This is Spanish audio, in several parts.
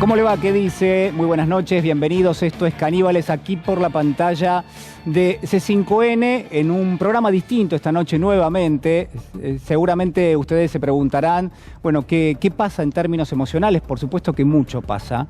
¿Cómo le va? ¿Qué dice? Muy buenas noches, bienvenidos. Esto es Caníbales, aquí por la pantalla de C5N, en un programa distinto esta noche nuevamente. Seguramente ustedes se preguntarán, bueno, ¿qué pasa en términos emocionales? Por supuesto que mucho pasa.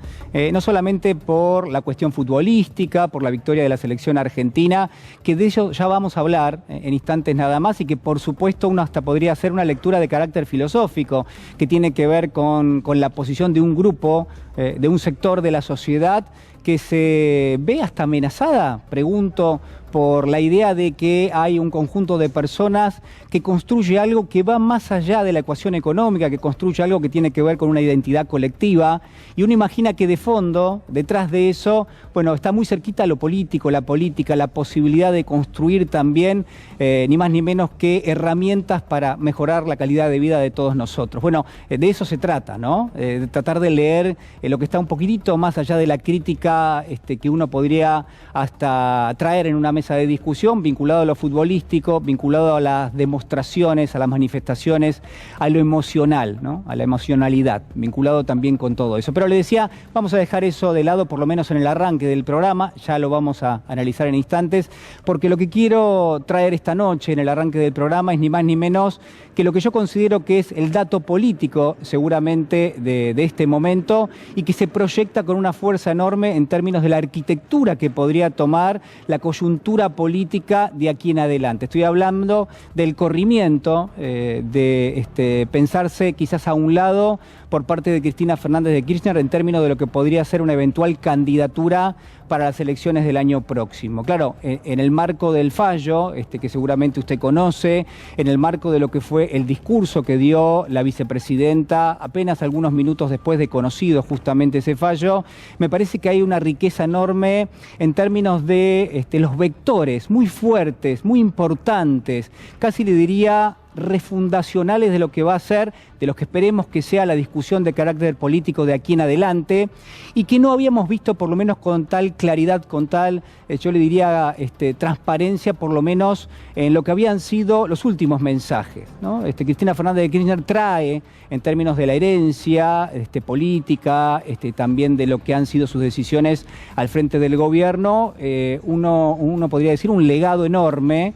No solamente por la cuestión futbolística, por la victoria de la selección argentina, que de ello ya vamos a hablar en instantes nada más, y que por supuesto uno hasta podría hacer una lectura de carácter filosófico, que tiene que ver con la posición de un grupo, de un sector de la sociedad que se ve hasta amenazada, pregunto, por la idea de que hay un conjunto de personas que construye algo que va más allá de la ecuación económica, que construye algo que tiene que ver con una identidad colectiva, y uno imagina que de fondo, detrás de eso, bueno, está muy cerquita lo político, la política, la posibilidad de construir también, ni más ni menos que herramientas para mejorar la calidad de vida de todos nosotros. Bueno, de eso se trata, ¿no? De tratar de leer lo que está un poquitito más allá de la crítica que uno podría hasta traer en una mesa de discusión, vinculado a lo futbolístico, vinculado a las demostraciones, a las manifestaciones, a lo emocional, ¿no? A la emocionalidad, vinculado también con todo eso. Pero le decía, vamos a dejar eso de lado, por lo menos en el arranque del programa, ya lo vamos a analizar en instantes, porque lo que quiero traer esta noche en el arranque del programa es ni más ni menos que lo que yo considero que es el dato político, seguramente, de este momento, y que se proyecta con una fuerza enorme en términos de la arquitectura que podría tomar la coyuntura política de aquí en adelante. Estoy hablando del corrimiento, de pensarse quizás a un lado por parte de Cristina Fernández de Kirchner en términos de lo que podría ser una eventual candidatura para las elecciones del año próximo. Claro, en el marco del fallo, que seguramente usted conoce, en el marco de lo que fue el discurso que dio la vicepresidenta apenas algunos minutos después de conocido justamente ese fallo, me parece que hay una riqueza enorme en términos de los vectores muy fuertes, muy importantes, casi le diría refundacionales de lo que va a ser, de lo que esperemos que sea la discusión de carácter político de aquí en adelante, y que no habíamos visto por lo menos con tal claridad, con tal, yo le diría, transparencia, por lo menos en lo que habían sido los últimos mensajes, ¿no? Cristina Fernández de Kirchner trae, en términos de la herencia política, también de lo que han sido sus decisiones al frente del gobierno, uno podría decir un legado enorme,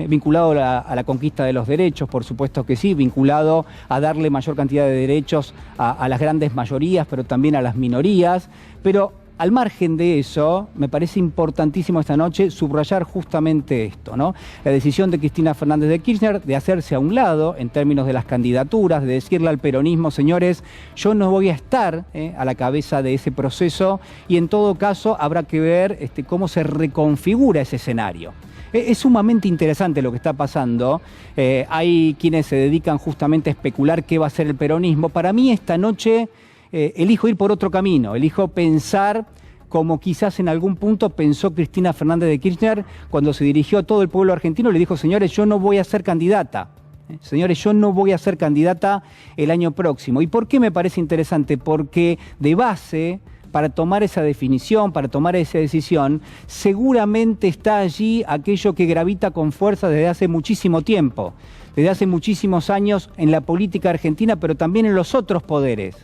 vinculado a la conquista de los derechos, por supuesto que sí, vinculado a darle mayor cantidad de derechos a las grandes mayorías, pero también a las minorías. Pero al margen de eso, me parece importantísimo esta noche subrayar justamente esto, ¿no? La decisión de Cristina Fernández de Kirchner de hacerse a un lado en términos de las candidaturas, de decirle al peronismo, señores, yo no voy a estar a la cabeza de ese proceso, y en todo caso habrá que ver cómo se reconfigura ese escenario. Es sumamente interesante lo que está pasando. Hay quienes se dedican justamente a especular qué va a ser el peronismo. Para mí esta noche elijo ir por otro camino, elijo pensar como quizás en algún punto pensó Cristina Fernández de Kirchner cuando se dirigió a todo el pueblo argentino. Le dijo, señores, yo no voy a ser candidata. Señores, yo no voy a ser candidata el año próximo. ¿Y por qué me parece interesante? Porque de base, para tomar esa definición, para tomar esa decisión, seguramente está allí aquello que gravita con fuerza desde hace muchísimo tiempo, desde hace muchísimos años en la política argentina, pero también en los otros poderes.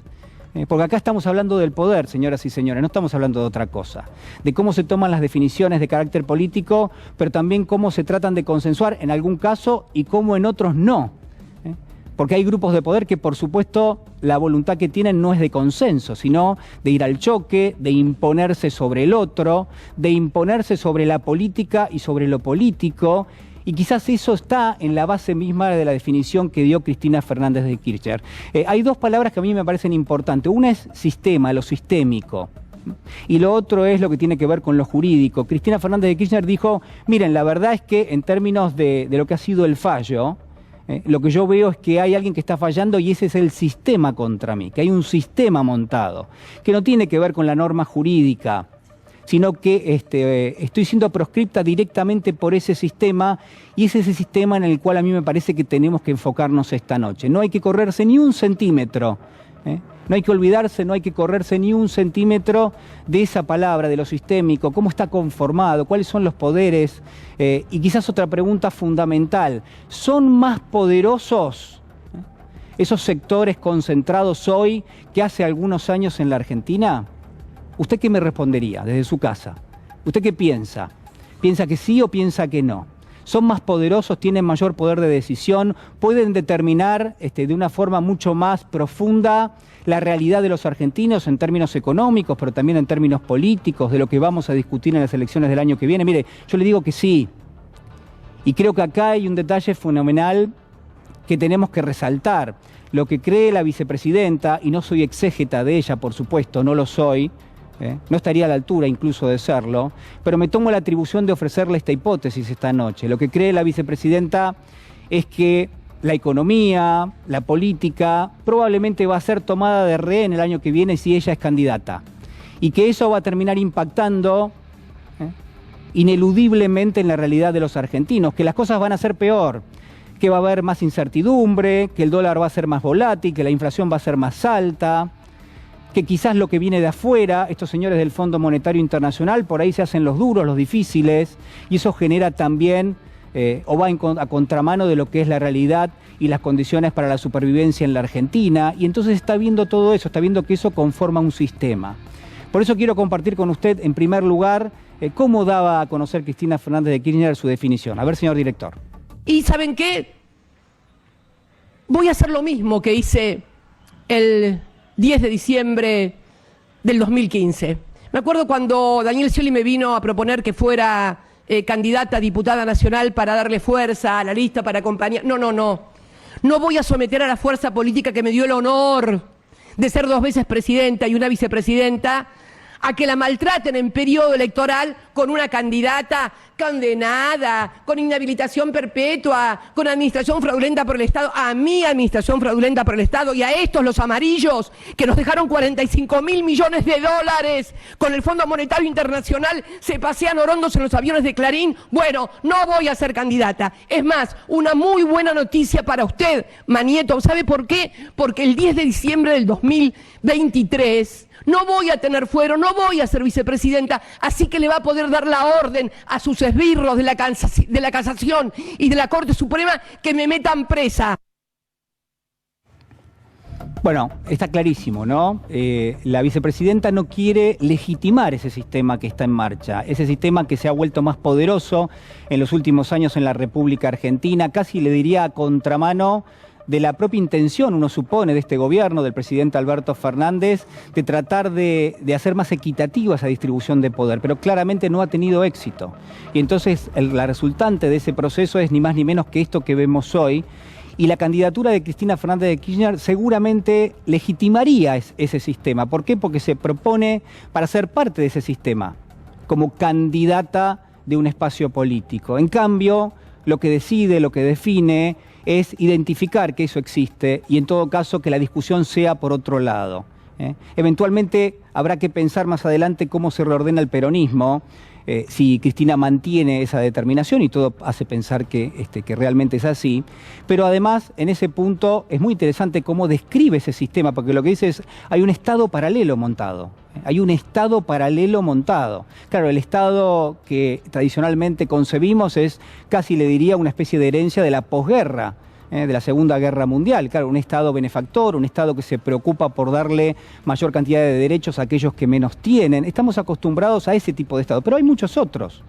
Porque acá estamos hablando del poder, señoras y señores, no estamos hablando de otra cosa. De cómo se toman las definiciones de carácter político, pero también cómo se tratan de consensuar en algún caso y cómo en otros no. Porque hay grupos de poder que, por supuesto, la voluntad que tienen no es de consenso, sino de ir al choque, de imponerse sobre el otro, de imponerse sobre la política y sobre lo político. Y quizás eso está en la base misma de la definición que dio Cristina Fernández de Kirchner. Hay dos palabras que a mí me parecen importantes. Una es sistema, lo sistémico. Y lo otro es lo que tiene que ver con lo jurídico. Cristina Fernández de Kirchner dijo, miren, la verdad es que en términos de lo que ha sido el fallo, lo que yo veo es que hay alguien que está fallando y ese es el sistema contra mí, que hay un sistema montado, que no tiene que ver con la norma jurídica, sino que estoy siendo proscripta directamente por ese sistema, y es ese sistema en el cual a mí me parece que tenemos que enfocarnos esta noche. No hay que correrse ni un centímetro, no hay que olvidarse, no hay que correrse ni un centímetro de esa palabra, de lo sistémico, cómo está conformado, cuáles son los poderes, y quizás otra pregunta fundamental, ¿son más poderosos esos sectores concentrados hoy que hace algunos años en la Argentina? ¿Usted qué me respondería desde su casa? ¿Usted qué piensa? ¿Piensa que sí o piensa que no? ¿Son más poderosos, tienen mayor poder de decisión, pueden determinar de una forma mucho más profunda la realidad de los argentinos en términos económicos, pero también en términos políticos, de lo que vamos a discutir en las elecciones del año que viene? Mire, yo le digo que sí. Y creo que acá hay un detalle fenomenal que tenemos que resaltar. Lo que cree la vicepresidenta, y no soy exégeta de ella, por supuesto, no lo soy, no estaría a la altura incluso de serlo, pero me tomo la atribución de ofrecerle esta hipótesis esta noche. Lo que cree la vicepresidenta es que la economía, la política, probablemente va a ser tomada de rehén el año que viene si ella es candidata. Y que eso va a terminar impactando ineludiblemente en la realidad de los argentinos, que las cosas van a ser peor, que va a haber más incertidumbre, que el dólar va a ser más volátil, que la inflación va a ser más alta, que quizás lo que viene de afuera, estos señores del Fondo Monetario Internacional, por ahí se hacen los duros, los difíciles, y eso genera también, o va a contramano de lo que es la realidad y las condiciones para la supervivencia en la Argentina, y entonces está viendo todo eso, está viendo que eso conforma un sistema. Por eso quiero compartir con usted, en primer lugar, cómo daba a conocer Cristina Fernández de Kirchner su definición. A ver, señor director. ¿Y saben qué? Voy a hacer lo mismo que hice el 10 de diciembre del 2015. Me acuerdo cuando Daniel Scioli me vino a proponer que fuera candidata a diputada nacional para darle fuerza a la lista, para acompañar. No. No voy a someter a la fuerza política que me dio el honor de ser 2 veces presidenta y una vicepresidenta a que la maltraten en periodo electoral con una candidata condenada, con inhabilitación perpetua, con administración fraudulenta por el Estado, a mi administración fraudulenta por el Estado, y a estos, los amarillos, que nos dejaron 45.000 millones de dólares con el Fondo Monetario Internacional, se pasean orondos en los aviones de Clarín. Bueno, no voy a ser candidata. Es más, una muy buena noticia para usted, Manieto. ¿Sabe por qué? Porque el 10 de diciembre del 2023... no voy a tener fuero, no voy a ser vicepresidenta, así que le va a poder dar la orden a sus esbirros de la Casación y de la Corte Suprema que me metan presa. Bueno, está clarísimo, ¿no? La vicepresidenta no quiere legitimar ese sistema que está en marcha, ese sistema que se ha vuelto más poderoso en los últimos años en la República Argentina, casi le diría a contramano de la propia intención, uno supone, de este gobierno, del presidente Alberto Fernández, de tratar de hacer más equitativa esa distribución de poder, pero claramente no ha tenido éxito. Y entonces la resultante de ese proceso es ni más ni menos que esto que vemos hoy, y la candidatura de Cristina Fernández de Kirchner seguramente legitimaría ese sistema. ¿Por qué? Porque se propone para ser parte de ese sistema, como candidata de un espacio político. En cambio, lo que decide, lo que define, es identificar que eso existe y en todo caso que la discusión sea por otro lado. Eventualmente habrá que pensar más adelante cómo se reordena el peronismo, si Cristina mantiene esa determinación, y todo hace pensar que realmente es así. Pero además, en ese punto, es muy interesante cómo describe ese sistema, porque lo que dice es, hay un Estado paralelo montado. Hay un Estado paralelo montado. Claro, el Estado que tradicionalmente concebimos es, casi le diría, una especie de herencia de la posguerra, de la Segunda Guerra Mundial. Claro, un Estado benefactor, un Estado que se preocupa por darle mayor cantidad de derechos a aquellos que menos tienen. Estamos acostumbrados a ese tipo de Estado, pero hay muchos otros.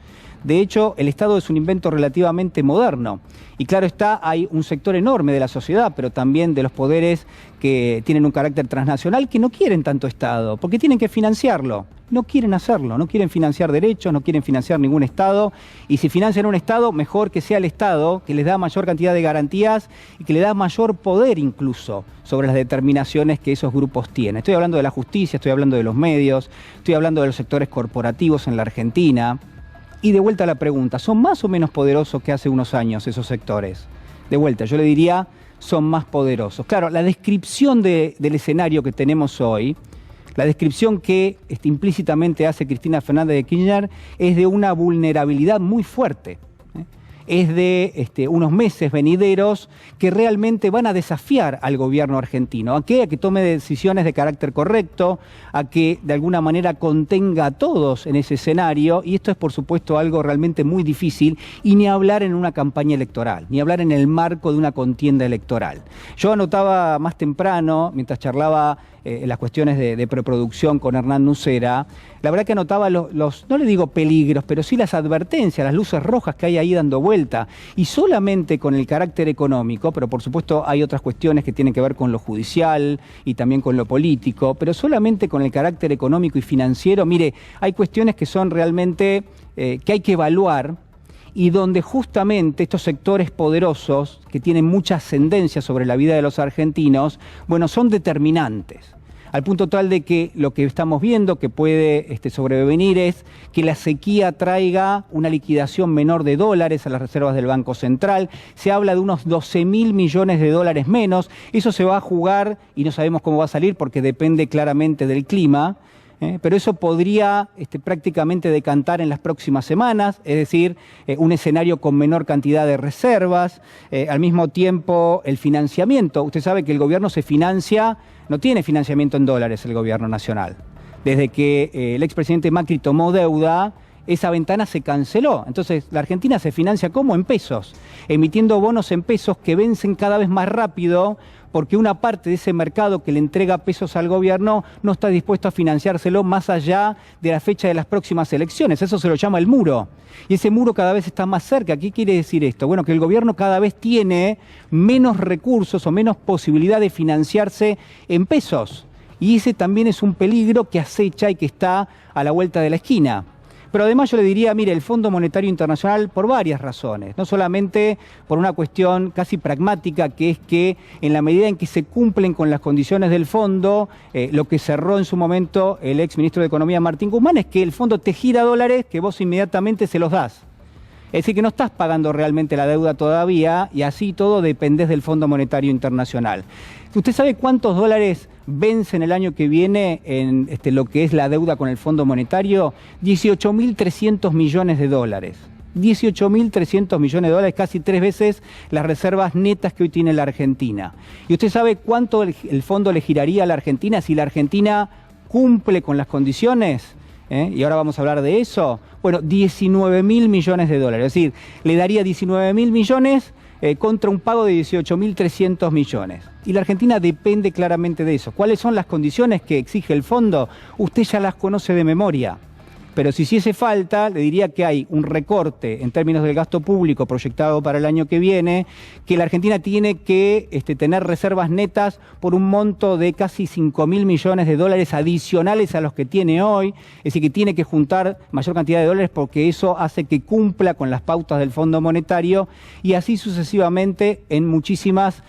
De hecho, el Estado es un invento relativamente moderno. Y claro está, hay un sector enorme de la sociedad, pero también de los poderes que tienen un carácter transnacional, que no quieren tanto Estado, porque tienen que financiarlo. No quieren hacerlo, no quieren financiar derechos, no quieren financiar ningún Estado. Y si financian un Estado, mejor que sea el Estado, que les da mayor cantidad de garantías y que le da mayor poder incluso sobre las determinaciones que esos grupos tienen. Estoy hablando de la justicia, estoy hablando de los medios, estoy hablando de los sectores corporativos en la Argentina. Y de vuelta a la pregunta, ¿son más o menos poderosos que hace unos años esos sectores? De vuelta, yo le diría, son más poderosos. Claro, la descripción del escenario que tenemos hoy, la descripción que implícitamente hace Cristina Fernández de Kirchner, es de una vulnerabilidad muy fuerte. es de unos meses venideros que realmente van a desafiar al gobierno argentino. ¿A qué? A que tome decisiones de carácter correcto, a que de alguna manera contenga a todos en ese escenario, y esto es por supuesto algo realmente muy difícil, y ni hablar en una campaña electoral, ni hablar en el marco de una contienda electoral. Yo anotaba más temprano, mientras charlaba las cuestiones de preproducción con Hernán Nucera, la verdad que anotaba no le digo peligros, pero sí las advertencias, las luces rojas que hay ahí dando vuelta, y solamente con el carácter económico, pero por supuesto hay otras cuestiones que tienen que ver con lo judicial y también con lo político, pero solamente con el carácter económico y financiero, mire, hay cuestiones que son realmente que hay que evaluar, y donde justamente estos sectores poderosos, que tienen mucha ascendencia sobre la vida de los argentinos, bueno, son determinantes. Al punto tal de que lo que estamos viendo que puede sobrevenir es que la sequía traiga una liquidación menor de dólares a las reservas del Banco Central. Se habla de unos 12.000 millones de dólares menos. Eso se va a jugar y no sabemos cómo va a salir porque depende claramente del clima. Pero eso podría prácticamente decantar en las próximas semanas, es decir, un escenario con menor cantidad de reservas, al mismo tiempo el financiamiento. Usted sabe que el gobierno se financia, no tiene financiamiento en dólares el gobierno nacional. Desde que el expresidente Macri tomó deuda, esa ventana se canceló. Entonces, la Argentina se financia ¿cómo? En pesos, emitiendo bonos en pesos que vencen cada vez más rápido, porque una parte de ese mercado que le entrega pesos al gobierno no está dispuesto a financiárselo más allá de la fecha de las próximas elecciones. Eso se lo llama el muro. Y ese muro cada vez está más cerca. ¿Qué quiere decir esto? Bueno, que el gobierno cada vez tiene menos recursos o menos posibilidad de financiarse en pesos. Y ese también es un peligro que acecha y que está a la vuelta de la esquina. Pero además yo le diría, mire, el Fondo Monetario Internacional por varias razones, no solamente por una cuestión casi pragmática, que es que en la medida en que se cumplen con las condiciones del fondo, lo que cerró en su momento el ex ministro de Economía Martín Guzmán es que el fondo te gira dólares que vos inmediatamente se los das. Es decir, que no estás pagando realmente la deuda todavía y así todo dependés del Fondo Monetario Internacional. ¿Usted sabe cuántos dólares vencen el año que viene en lo que es la deuda con el Fondo Monetario? 18.300 millones de dólares. 18.300 millones de dólares, casi 3 veces las reservas netas que hoy tiene la Argentina. ¿Y usted sabe cuánto el fondo le giraría a la Argentina si la Argentina cumple con las condiciones? Y ahora vamos a hablar de eso. Bueno, 19.000 millones de dólares. Es decir, le daría 19.000 millones contra un pago de 18.300 millones. Y la Argentina depende claramente de eso. ¿Cuáles son las condiciones que exige el fondo? Usted ya las conoce de memoria. Pero si hiciese falta, le diría que hay un recorte en términos del gasto público proyectado para el año que viene, que la Argentina tiene que tener reservas netas por un monto de casi 5.000 millones de dólares adicionales a los que tiene hoy, es decir, que tiene que juntar mayor cantidad de dólares porque eso hace que cumpla con las pautas del Fondo Monetario y así sucesivamente en muchísimas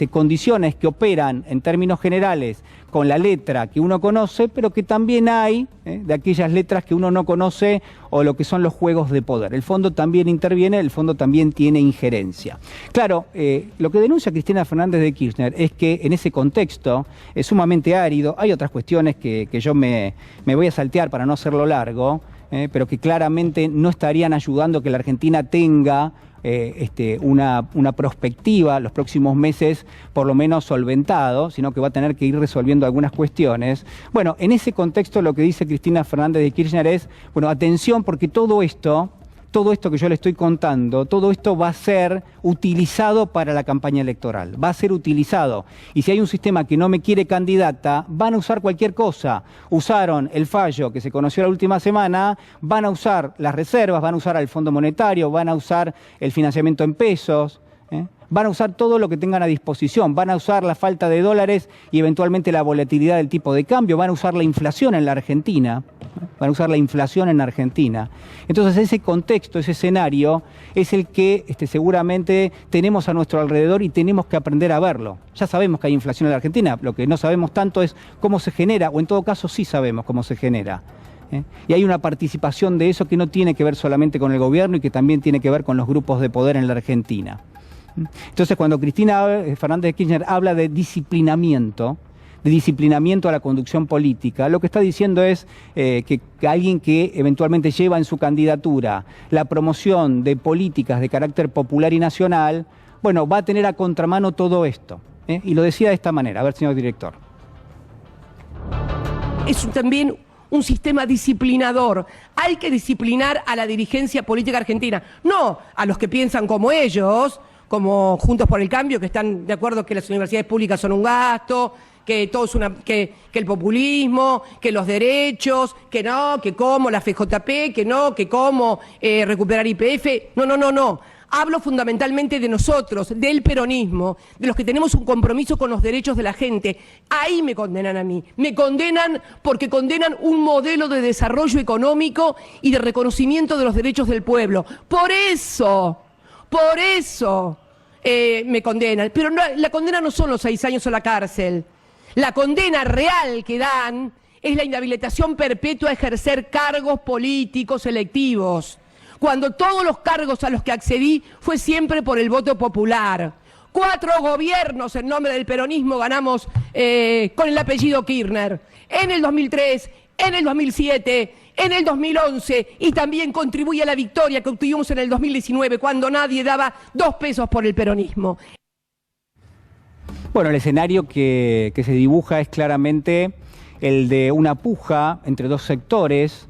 condiciones que operan en términos generales con la letra que uno conoce, pero que también hay de aquellas letras que uno no conoce o lo que son los juegos de poder. El fondo también interviene, el fondo también tiene injerencia. Claro, lo que denuncia Cristina Fernández de Kirchner es que en ese contexto es sumamente árido, hay otras cuestiones que yo me voy a saltear para no hacerlo largo, pero que claramente no estarían ayudando a que la Argentina tenga una perspectiva los próximos meses por lo menos solventado, sino que va a tener que ir resolviendo algunas cuestiones. Bueno, en ese contexto lo que dice Cristina Fernández de Kirchner es, bueno, atención porque todo esto que yo le estoy contando, todo esto va a ser utilizado para la campaña electoral, va a ser utilizado. Y si hay un sistema que no me quiere candidata, van a usar cualquier cosa. Usaron el fallo que se conoció la última semana, van a usar las reservas, van a usar al Fondo Monetario, van a usar el financiamiento en pesos, van a usar todo lo que tengan a disposición, van a usar la falta de dólares y eventualmente la volatilidad del tipo de cambio, van a usar la inflación en la Argentina, Entonces ese contexto, ese escenario, es el que seguramente tenemos a nuestro alrededor y tenemos que aprender a verlo. Ya sabemos que hay inflación en la Argentina, lo que no sabemos tanto es cómo se genera, o en todo caso sí sabemos cómo se genera. Y hay una participación de eso que no tiene que ver solamente con el gobierno y que también tiene que ver con los grupos de poder en la Argentina. Entonces, cuando Cristina Fernández de Kirchner habla de disciplinamiento, disciplinamiento a la conducción política, lo que está diciendo es que alguien que eventualmente lleva en su candidatura la promoción de políticas de carácter popular y nacional, bueno, va a tener a contramano todo esto. Y lo decía de esta manera. A ver, señor director. Es también un sistema disciplinador. Hay que disciplinar a la dirigencia política argentina, no a los que piensan como ellos, como Juntos por el Cambio, que están de acuerdo que las universidades públicas son un gasto, que todo es que el populismo, que los derechos, que no, que cómo la FJP, que no, que cómo recuperar YPF. No. Hablo fundamentalmente de nosotros, del peronismo, de los que tenemos un compromiso con los derechos de la gente. Ahí me condenan a mí. Me condenan porque condenan un modelo de desarrollo económico y de reconocimiento de los derechos del pueblo. Por eso me condenan. Pero no, la condena no son los 6 años o la cárcel. La condena real que dan es la inhabilitación perpetua a ejercer cargos políticos electivos, cuando todos los cargos a los que accedí fue siempre por el voto popular. 4 gobiernos en nombre del peronismo ganamos con el apellido Kirchner. En el 2003, en el 2007, en el 2011, y también contribuye a la victoria que obtuvimos en el 2019, cuando nadie daba 2 pesos por el peronismo. Bueno, el escenario que se dibuja es claramente el de una puja entre 2 sectores.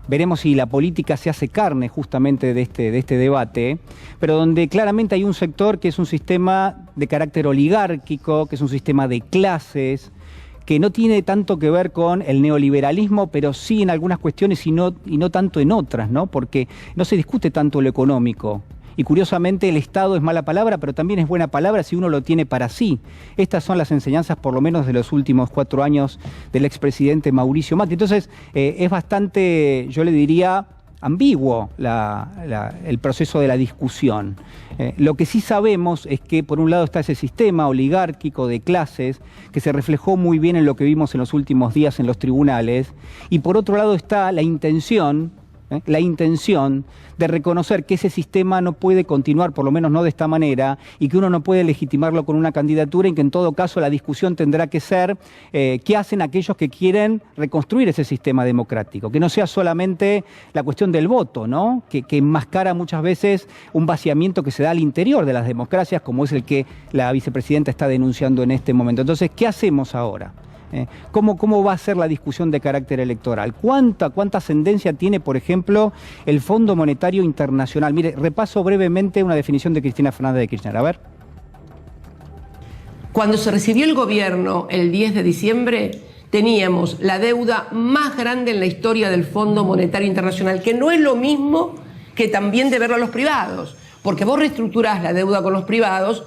Veremos si la política se hace carne justamente de este debate, pero donde claramente hay un sector que es un sistema de carácter oligárquico, que es un sistema de clases, que no tiene tanto que ver con el neoliberalismo, pero sí en algunas cuestiones y no tanto en otras, ¿no? Porque no se discute tanto lo económico. Y curiosamente el Estado es mala palabra, pero también es buena palabra si uno lo tiene para sí. Estas son las enseñanzas, por lo menos, de los últimos 4 años del expresidente Mauricio Macri. Entonces, es bastante, yo le diría, ambiguo el proceso de la discusión. Lo que sí sabemos es que, por un lado, está ese sistema oligárquico de clases, que se reflejó muy bien en lo que vimos en los últimos días en los tribunales, y por otro lado está la intención de reconocer que ese sistema no puede continuar, por lo menos no de esta manera, y que uno no puede legitimarlo con una candidatura, y que en todo caso la discusión tendrá que ser qué hacen aquellos que quieren reconstruir ese sistema democrático, que no sea solamente la cuestión del voto, ¿no? Que enmascara muchas veces un vaciamiento que se da al interior de las democracias, como es el que la vicepresidenta está denunciando en este momento. Entonces, ¿qué hacemos ahora? ¿Cómo va a ser la discusión de carácter electoral? ¿Cuánta ascendencia tiene, por ejemplo, el Fondo Monetario Internacional? Mire, repaso brevemente una definición de Cristina Fernández de Kirchner. A ver. Cuando se recibió el gobierno el 10 de diciembre, teníamos la deuda más grande en la historia del Fondo Monetario Internacional, que no es lo mismo que también deberlo a los privados, porque vos reestructurás la deuda con los privados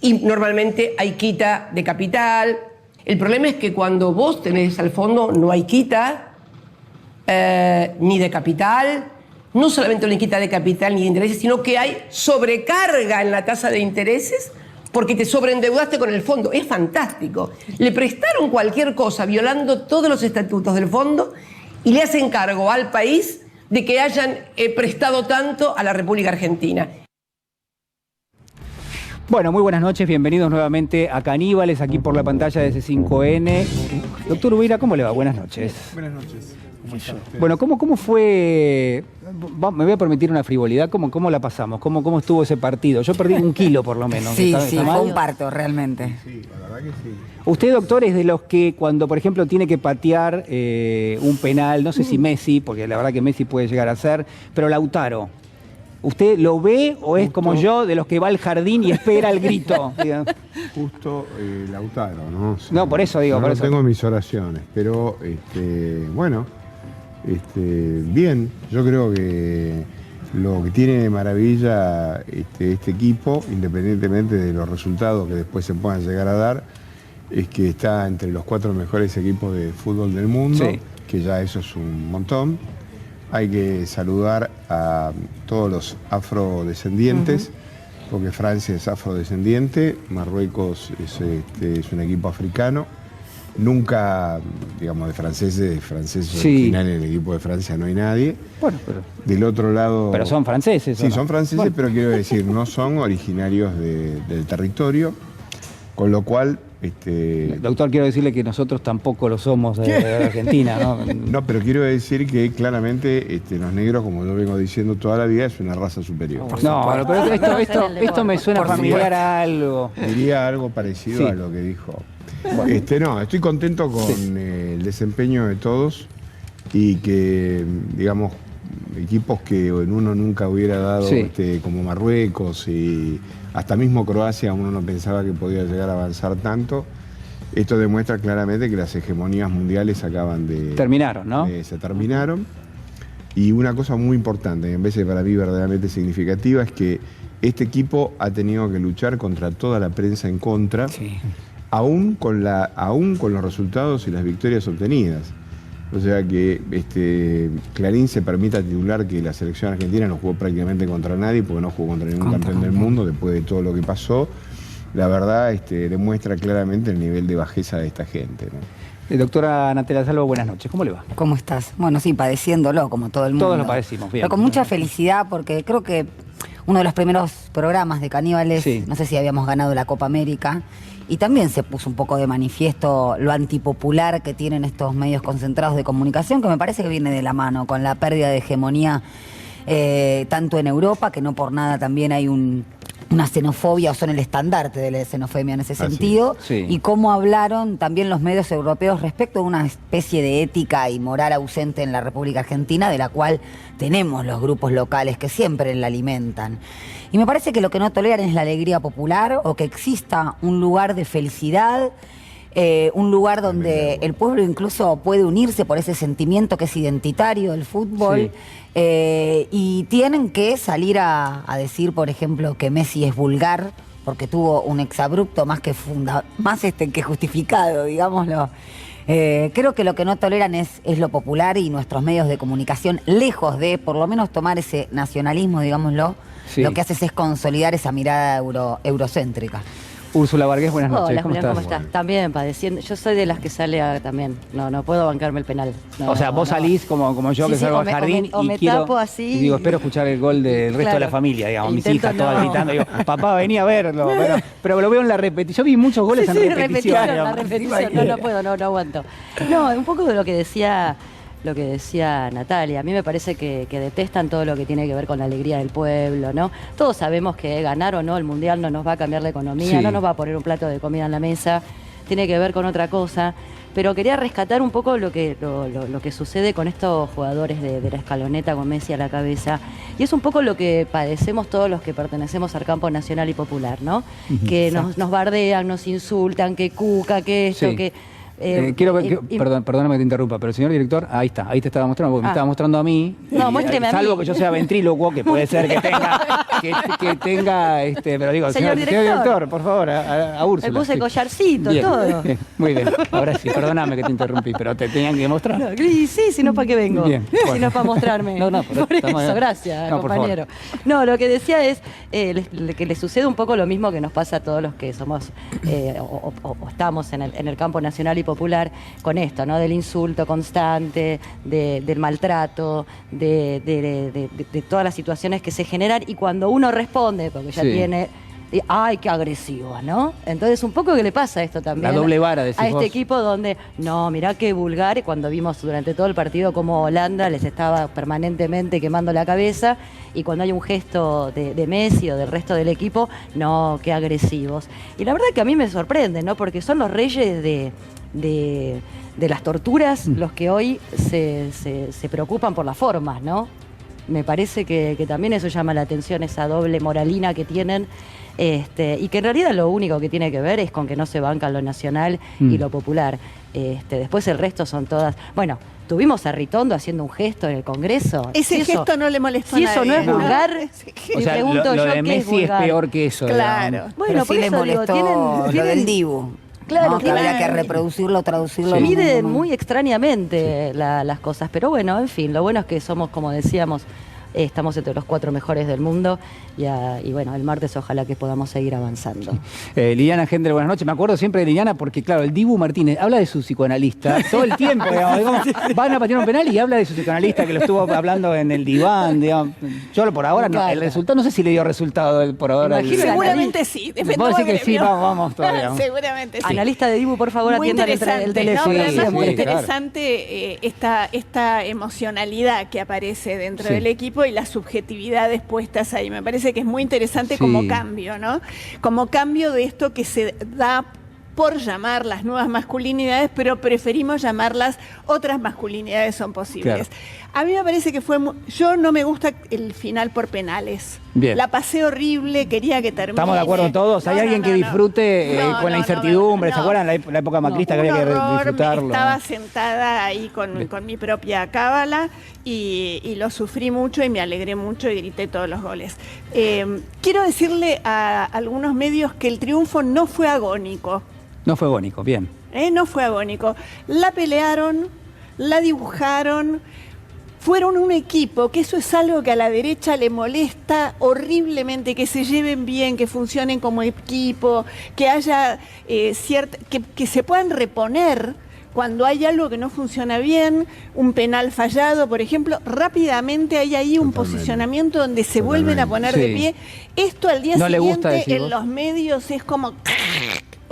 y normalmente hay quita de capital. El problema es que cuando vos tenés al fondo no hay quita ni de capital, no solamente no hay quita de capital ni de intereses, sino que hay sobrecarga en la tasa de intereses porque te sobreendeudaste con el fondo. Es fantástico. Le prestaron cualquier cosa violando todos los estatutos del fondo y le hacen cargo al país de que hayan prestado tanto a la República Argentina. Bueno, muy buenas noches, bienvenidos nuevamente a Caníbales, aquí por la pantalla de C5N. Doctor Ubeira, ¿cómo le va? Buenas noches. Buenas noches. ¿Cómo está usted? Bueno, ¿cómo fue? Me voy a permitir una frivolidad, ¿cómo la pasamos? ¿Cómo estuvo ese partido? Yo perdí 1 kilo por lo menos. Sí, ¿Está fue un parto, realmente. Sí, la verdad que sí. Usted, doctor, es de los que cuando, por ejemplo, tiene que patear un penal, no sé si Messi, porque la verdad que Messi puede llegar a ser, pero Lautaro, ¿usted lo ve o es como yo, de los que va al jardín y espera el grito? Justo Lautaro, ¿no? O sea, No, por eso digo. No por eso. tengo mis oraciones, pero bueno, bien. Yo creo que lo que tiene de maravilla este equipo, independientemente de los resultados que después se puedan llegar a dar, es que está entre los 4 mejores equipos de fútbol del mundo, Sí. que ya eso es un montón. Hay que saludar a todos los afrodescendientes, porque Francia es afrodescendiente, Marruecos es un equipo africano. Nunca, digamos, de franceses Sí. originales en el equipo de Francia no hay nadie. Bueno, pero Del otro lado... Pero son franceses. ¿o Sí, no? son franceses, Bueno. pero quiero decir, no son originarios del territorio. Con lo cual... Doctor, quiero decirle que nosotros tampoco lo somos de Argentina, ¿no? No, pero quiero decir que claramente los negros, como yo vengo diciendo toda la vida, es una raza superior. No, pero esto me suena familiar a algo. Diría algo parecido a lo que dijo. No, estoy contento con el desempeño de todos y que, digamos, equipos que en uno nunca hubiera dado, como Marruecos y hasta mismo Croacia, uno no pensaba que podía llegar a avanzar tanto. Esto demuestra claramente que las hegemonías mundiales acaban de... Terminaron, ¿no? Se terminaron. Y una cosa muy importante, en vez de para mí verdaderamente significativa, es que este equipo ha tenido que luchar contra toda la prensa en contra, aún con los resultados y las victorias obtenidas. O sea que Clarín se permita titular que la selección argentina no jugó prácticamente contra nadie, porque no jugó contra ningún campeón del mundo después de todo lo que pasó. La verdad demuestra claramente el nivel de bajeza de esta gente, ¿no? Doctora Natalia Salvo, buenas noches. ¿Cómo le va? ¿Cómo estás? Bueno, sí, padeciéndolo, como todo el mundo. Todos lo padecimos, bien. Pero con mucha felicidad, porque creo que uno de los primeros programas de Caníbales, no sé si habíamos ganado la Copa América, y también se puso un poco de manifiesto lo antipopular que tienen estos medios concentrados de comunicación, que me parece que viene de la mano con la pérdida de hegemonía tanto en Europa, que no por nada también hay una xenofobia, o son el estandarte de la xenofobia en ese sentido, y cómo hablaron también los medios europeos respecto a una especie de ética y moral ausente en la República Argentina, de la cual tenemos los grupos locales que siempre la alimentan. Y me parece que lo que no toleran es la alegría popular, o que exista un lugar de felicidad, un lugar donde el pueblo incluso puede unirse por ese sentimiento que es identitario del fútbol, y tienen que salir a decir, por ejemplo, que Messi es vulgar, porque tuvo un exabrupto más que justificado, digámoslo. Creo que lo que no toleran es lo popular, y nuestros medios de comunicación, lejos de por lo menos tomar ese nacionalismo, digámoslo, lo que haces es consolidar esa mirada eurocéntrica. Úrsula Vargas, buenas noches. Hola, ¿Cómo Julián, estás? ¿cómo estás? También padeciendo. Yo soy de las que sale también. No puedo bancarme el penal. O sea, vos salís como yo, que salgo al jardín o me quiero, tapo así. y digo, espero escuchar el gol del resto de la familia, digamos, mis hijas todas gritando. Digo, papá, vení a verlo. Pero lo veo en la repetición. Yo vi muchos goles en repetición. La repetición. No puedo, no aguanto. No, un poco de lo que decía Natalia. A mí me parece que detestan todo lo que tiene que ver con la alegría del pueblo, ¿no? Todos sabemos que ganar o no el Mundial no nos va a cambiar la economía, no nos va a poner un plato de comida en la mesa, tiene que ver con otra cosa. Pero quería rescatar un poco lo que sucede con estos jugadores de la escaloneta con Messi a la cabeza. Y es un poco lo que padecemos todos los que pertenecemos al campo nacional y popular, ¿no? Que nos bardean, nos insultan, que Cuca, que esto, que... Perdóname que te interrumpa, pero el señor director, ahí te estaba mostrando, porque me estaba mostrando a mí. No, muéstreme a mí. Salvo que yo sea ventrílocuo, que puede ser que tenga, pero digo, señor director, por favor, a Úrsula. Me puse collarcito, bien, todo. Bien, muy bien, ahora sí, perdóname que te interrumpí, pero te tenían que mostrar. No, sí, si no, ¿para qué vengo? Bien, bueno. Si no es para mostrarme. por eso, gracias, compañero. No, lo que decía es que le sucede un poco lo mismo que nos pasa a todos los que somos o estamos en el campo nacional y popular, con esto, ¿no? Del insulto constante, del maltrato, de todas las situaciones que se generan, y cuando uno responde, porque ya tiene... ¡Ay, qué agresivo!, ¿no? Entonces, un poco que le pasa esto también. La doble vara, decís a este vos. equipo donde, no, mirá qué vulgar, cuando vimos durante todo el partido cómo Holanda les estaba permanentemente quemando la cabeza, y cuando hay un gesto de Messi o del resto del equipo, no, qué agresivos. Y la verdad que a mí me sorprende, ¿no? Porque son los reyes de las torturas los que hoy se preocupan por las formas, ¿no? Me parece que también eso llama la atención, esa doble moralina que tienen, y que en realidad lo único que tiene que ver es con que no se bancan lo nacional y lo popular. Después el resto son todas... Bueno, tuvimos a Ritondo haciendo un gesto en el Congreso. Ese gesto no le molestó a nadie. Si eso no es vulgar, o sea, pregunto lo yo de Messi es peor que eso. Claro. Bueno, pero sí le molestó lo del Dibu. Claro, ¿no? Que habría que reproducirlo, traducirlo. Se miden muy extrañamente las cosas, pero bueno, en fin, lo bueno es que somos, como decíamos, estamos entre los 4 mejores del mundo y bueno, el martes ojalá que podamos seguir avanzando. Liliana Hendler, buenas noches. Me acuerdo siempre de Liliana porque, claro, el Dibu Martínez habla de su psicoanalista todo el tiempo, digamos, van a patear un penal y habla de su psicoanalista que lo estuvo hablando en el diván, digamos. Yo por ahora, no, el resultado, no sé si le dio resultado por ahora. Seguramente sí. ¿Puedo decir que sí? Vamos todavía. Seguramente sí. Analista de Dibu, por favor, atiendan el teléfono. No, además muy sí, interesante esta emocionalidad que aparece dentro del equipo y las subjetividades puestas ahí. Me parece que es muy interesante como cambio, ¿no? Como cambio de esto que se da por llamar las nuevas masculinidades, pero preferimos llamarlas otras masculinidades son posibles. Claro. A mí me parece que yo no me gusta el final por penales. Bien. La pasé horrible, quería que termine. ¿Estamos de acuerdo todos? ¿Hay alguien que disfrute con la incertidumbre? ¿Se acuerdan la época macrista que había que disfrutarlo? Estaba sentada ahí con mi propia cábala y lo sufrí mucho y me alegré mucho y grité todos los goles. Quiero decirle a algunos medios que el triunfo no fue agónico. No fue agónico, bien. No fue agónico. La pelearon, la dibujaron, fueron un equipo, que eso es algo que a la derecha le molesta horriblemente, que se lleven bien, que funcionen como equipo, que haya que se puedan reponer cuando hay algo que no funciona bien, un penal fallado, por ejemplo, rápidamente hay ahí un posicionamiento donde se vuelven a poner de pie. Esto al día siguiente en los medios es como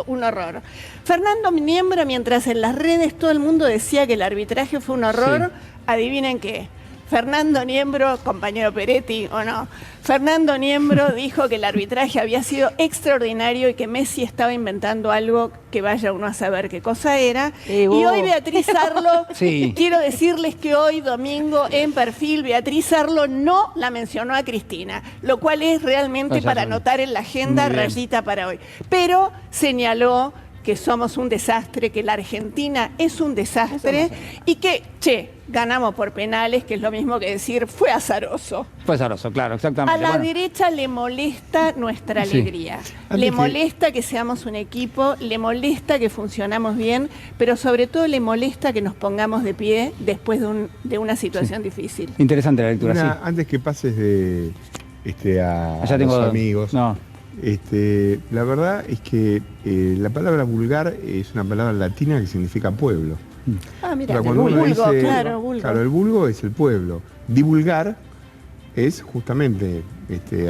un horror. Fernando Niembro, mientras en las redes todo el mundo decía que el arbitraje fue un horror, adivinen qué. Fernando Niembro, compañero Peretti, ¿o no? Fernando Niembro dijo que el arbitraje había sido extraordinario y que Messi estaba inventando algo que vaya uno a saber qué cosa era. Y hoy Beatriz Arlo, quiero decirles que hoy, domingo, en Perfil, Beatriz Arlo no la mencionó a Cristina, lo cual es realmente para anotar en la agenda, rayita para hoy. Pero señaló que somos un desastre, que la Argentina es un desastre y que, ganamos por penales, que es lo mismo que decir, fue azaroso. Fue azaroso, claro, exactamente. A la derecha le molesta nuestra alegría, le molesta que seamos un equipo, le molesta que funcionamos bien, pero sobre todo le molesta que nos pongamos de pie después de una situación difícil. Interesante la lectura, Antes que pases de a los amigos... la verdad es que la palabra vulgar es una palabra latina que significa pueblo. Mira, cuando uno vulgo, dice, vulgo. Claro, el vulgo es el pueblo. Divulgar es justamente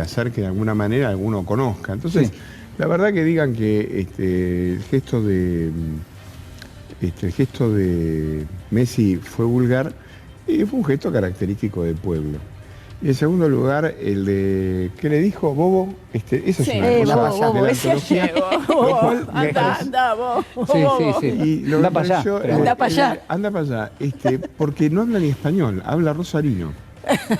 hacer que de alguna manera alguno conozca. Entonces, la verdad que digan que el gesto de Messi fue vulgar, fue un gesto característico del pueblo. Y en segundo lugar, el de... ¿Qué le dijo? ¿Bobo? Eso es una cosa de la antología. Anda, vos. Y lo anda para allá. Anda para allá. Anda para allá. Porque no habla ni español, habla rosarino.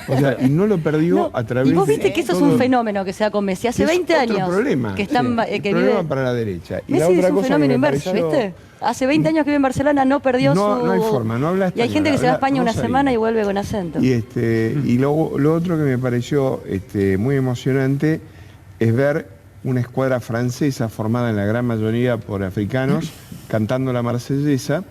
O sea, y no lo perdió a través de... Y vos viste que eso es un fenómeno que se da con Messi. Hace 20 años problema, que están problema para la derecha. Y Messi la otra es un cosa fenómeno inverso, ¿viste? Hace 20 años que vive en Barcelona, no perdió No hay forma, no habla español. Y hay gente que se va a España una semana y vuelve con acento. Y lo otro que me pareció muy emocionante es ver una escuadra francesa formada en la gran mayoría por africanos cantando la Marsellesa,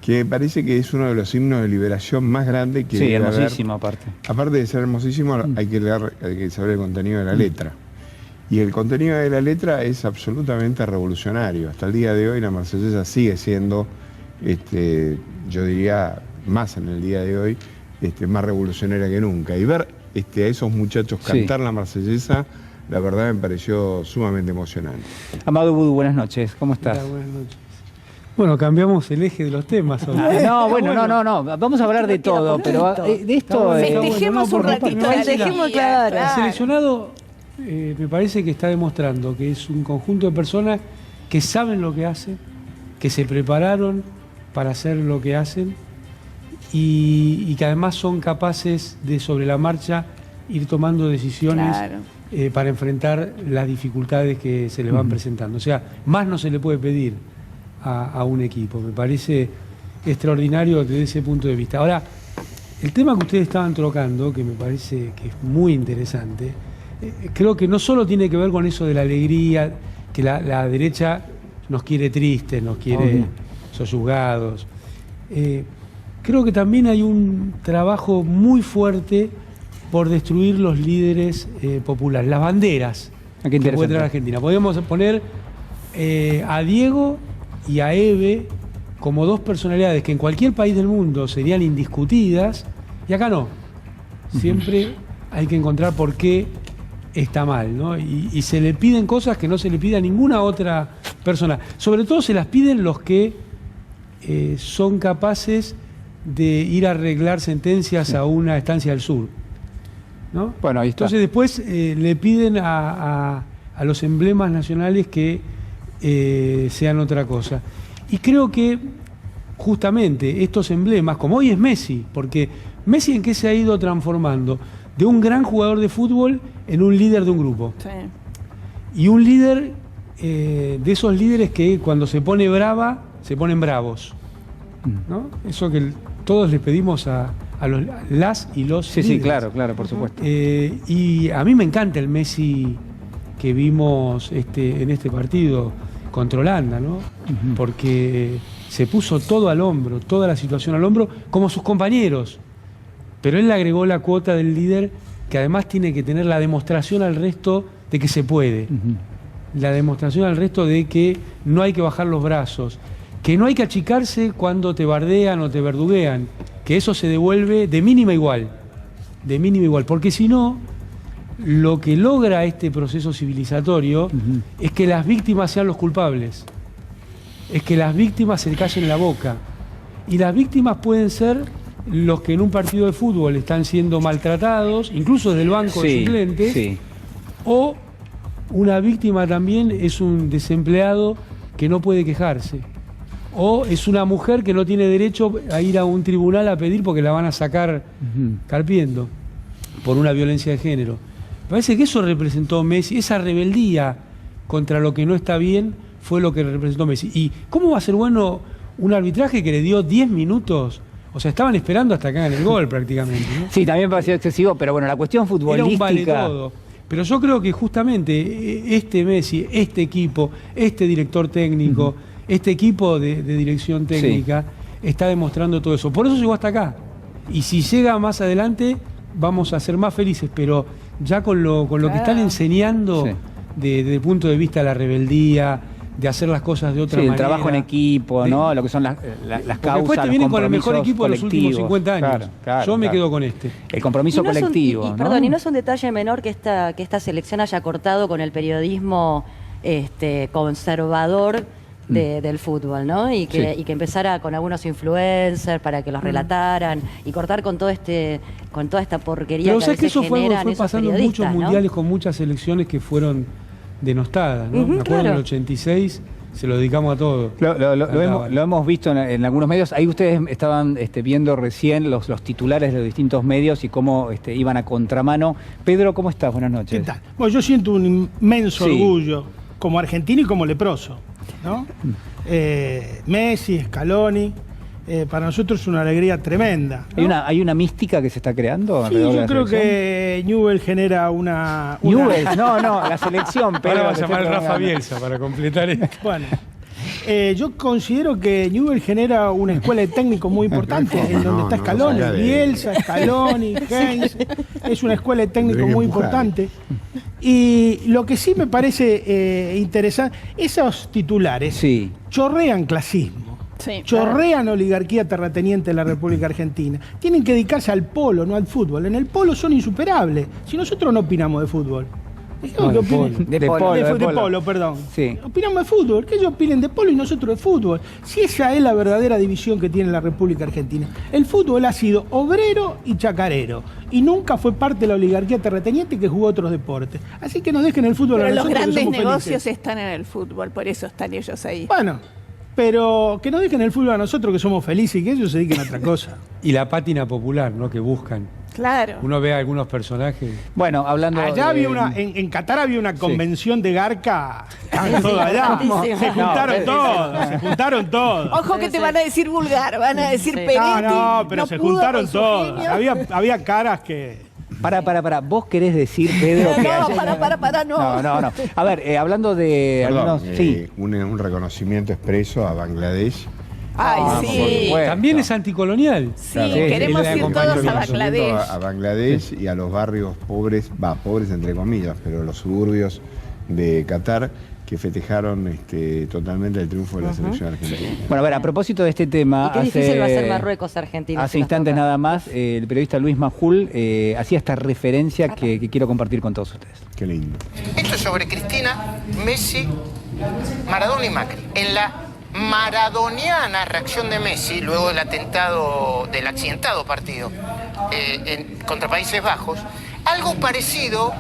que me parece que es uno de los himnos de liberación más grandes que debe haber. Hermosísimo aparte. Aparte de ser hermosísimo, hay que saber el contenido de la letra. Y el contenido de la letra es absolutamente revolucionario. Hasta el día de hoy la Marsellesa sigue siendo, yo diría, más en el día de hoy, más revolucionaria que nunca. Y ver a esos muchachos cantar la Marsellesa, la verdad me pareció sumamente emocionante. Amado Vudú, buenas noches. ¿Cómo estás? Hola, buenas noches. Bueno, cambiamos el eje de los temas. No. Vamos a hablar de todo, pero de esto... Festejemos un ratito. Festejemos, claro. El seleccionado me parece que está demostrando que es un conjunto de personas que saben lo que hacen, que se prepararon para hacer lo que hacen y que además son capaces de sobre la marcha ir tomando decisiones para enfrentar las dificultades que se les van presentando. O sea, más no se le puede pedir a un equipo. Me parece extraordinario desde ese punto de vista. Ahora, el tema que ustedes estaban tocando, que me parece que es muy interesante, creo que no solo tiene que ver con eso de la alegría, que la derecha nos quiere tristes, nos quiere soyugados. Creo que también hay un trabajo muy fuerte por destruir los líderes populares, las banderas que puede traer Argentina. Podemos poner a Diego y a Eve como dos personalidades que en cualquier país del mundo serían indiscutidas, y acá no. Siempre hay que encontrar por qué está mal, ¿no? Y se le piden cosas que no se le pide a ninguna otra persona. Sobre todo se las piden los que son capaces de ir a arreglar sentencias a una estancia del sur, ¿no? Bueno, ahí está. Entonces después le piden a los emblemas nacionales que sean otra cosa. Y creo que justamente estos emblemas, como hoy es Messi, porque Messi en qué se ha ido transformando, de un gran jugador de fútbol en un líder de un grupo. Sí. Y un líder de esos líderes que cuando se pone brava, se ponen bravos, ¿no? Eso que todos le pedimos a las y los líderes. Sí, claro, por supuesto. Y a mí me encanta el Messi que vimos en este partido contra Holanda, ¿no? Porque se puso todo al hombro, toda la situación al hombro, como sus compañeros. Pero él le agregó la cuota del líder, que además tiene que tener la demostración al resto de que se puede. La demostración al resto de que no hay que bajar los brazos, que no hay que achicarse cuando te bardean o te verduguean, que eso se devuelve de mínima igual, porque si no, lo que logra este proceso civilizatorio es que las víctimas sean los culpables, es que las víctimas se callen la boca, y las víctimas pueden ser los que en un partido de fútbol están siendo maltratados, incluso desde el banco de suplentes, o una víctima también es un desempleado que no puede quejarse, o es una mujer que no tiene derecho a ir a un tribunal a pedir porque la van a sacar carpiendo por una violencia de género. Me parece que eso representó Messi, esa rebeldía contra lo que no está bien fue lo que representó Messi. ¿Y cómo va a ser bueno un arbitraje que le dio 10 minutos? O sea, estaban esperando hasta que hagan el gol prácticamente, ¿no? Sí, también me pareció excesivo, pero bueno, la cuestión futbolística... Era un vale todo. Pero yo creo que justamente este Messi, este equipo, este director técnico, este equipo de dirección técnica, está demostrando todo eso. Por eso llegó hasta acá. Y si llega más adelante, vamos a ser más felices, pero ya con lo que están enseñando desde el punto de vista de la rebeldía, de hacer las cosas de otra manera. El trabajo en equipo, ¿no? Lo que son las causas, después te vienen con el mejor equipo de los últimos 50 años. Yo me quedo con este. El compromiso colectivo, ¿no? Perdón, y no es un detalle menor que esta selección haya cortado con el periodismo conservador del fútbol, ¿no? Y que empezara con algunos influencers para que los relataran y cortar con todo con toda esta porquería. Pero que a veces eso fue generan pasando en muchos mundiales con muchas selecciones que fueron denostadas, ¿no? Me acuerdo en el 86 se lo dedicamos a todo. Lo hemos visto en algunos medios. Ahí ustedes estaban viendo recién los titulares de los distintos medios y cómo iban a contramano. Pedro, ¿cómo estás? Buenas noches. ¿Qué tal? Bueno, yo siento un inmenso orgullo como argentino y como leproso, ¿no? Messi, Scaloni, para nosotros es una alegría tremenda, ¿no? ¿Hay una mística que se está creando? Sí, yo creo que Newell genera una... Newell, no, la selección. Ahora va a llamar Rafa Bielsa para completar esto. Bueno, yo considero que Newell genera una escuela de técnicos muy importante, en donde está Scaloni, Bielsa, Scaloni, Heinz, es una escuela de técnicos muy importante. Y lo que sí me parece interesante, esos titulares chorrean clasismo. Chorrean oligarquía terrateniente de la República Argentina. Tienen que dedicarse al polo, no al fútbol. En el polo son insuperables. Si nosotros no opinamos de fútbol. De polo, perdón. Opinamos de fútbol. Que ellos opinen de polo y nosotros de fútbol. Si esa es la verdadera división que tiene la República Argentina. El fútbol ha sido obrero y chacarero. Y nunca fue parte de la oligarquía terrateniente que jugó otros deportes. Así que nos dejen el fútbol a nosotros. Pero los grandes negocios felices. están en el fútbol, por eso están ellos ahí. Bueno, pero que nos dejen el fútbol a nosotros que somos felices y que ellos se dediquen a otra cosa. Y la pátina popular, ¿no? Que buscan. Claro. Uno ve a algunos personajes. Bueno, hablando allá había en Qatar había una convención de Garca. Todo allá. Se juntaron todos. Ojo que te van a decir vulgar, van a decir Peretti. No, pero se juntaron todos. Había caras que... Para. ¿Vos querés decir, Pedro, que no. No. A ver, hablando de Perdón, algunos... un reconocimiento expreso a Bangladesh, Ay, por sí. supuesto. También es anticolonial. Sí, Claro. queremos El ir todos acompañamiento a Bangladesh. A Bangladesh y a los barrios pobres, pobres entre comillas, pero los suburbios de Qatar, que festejaron totalmente el triunfo de la selección argentina. Bueno, a ver, a propósito de este tema... Y qué difícil va a ser Marruecos-Argentina. Hace instantes nada más, el periodista Luis Majul hacía esta referencia que quiero compartir con todos ustedes. Qué lindo. Esto es sobre Cristina, Messi, Maradona y Macri. En la maradoniana reacción de Messi, luego del accidentado partido contra Países Bajos, algo parecido,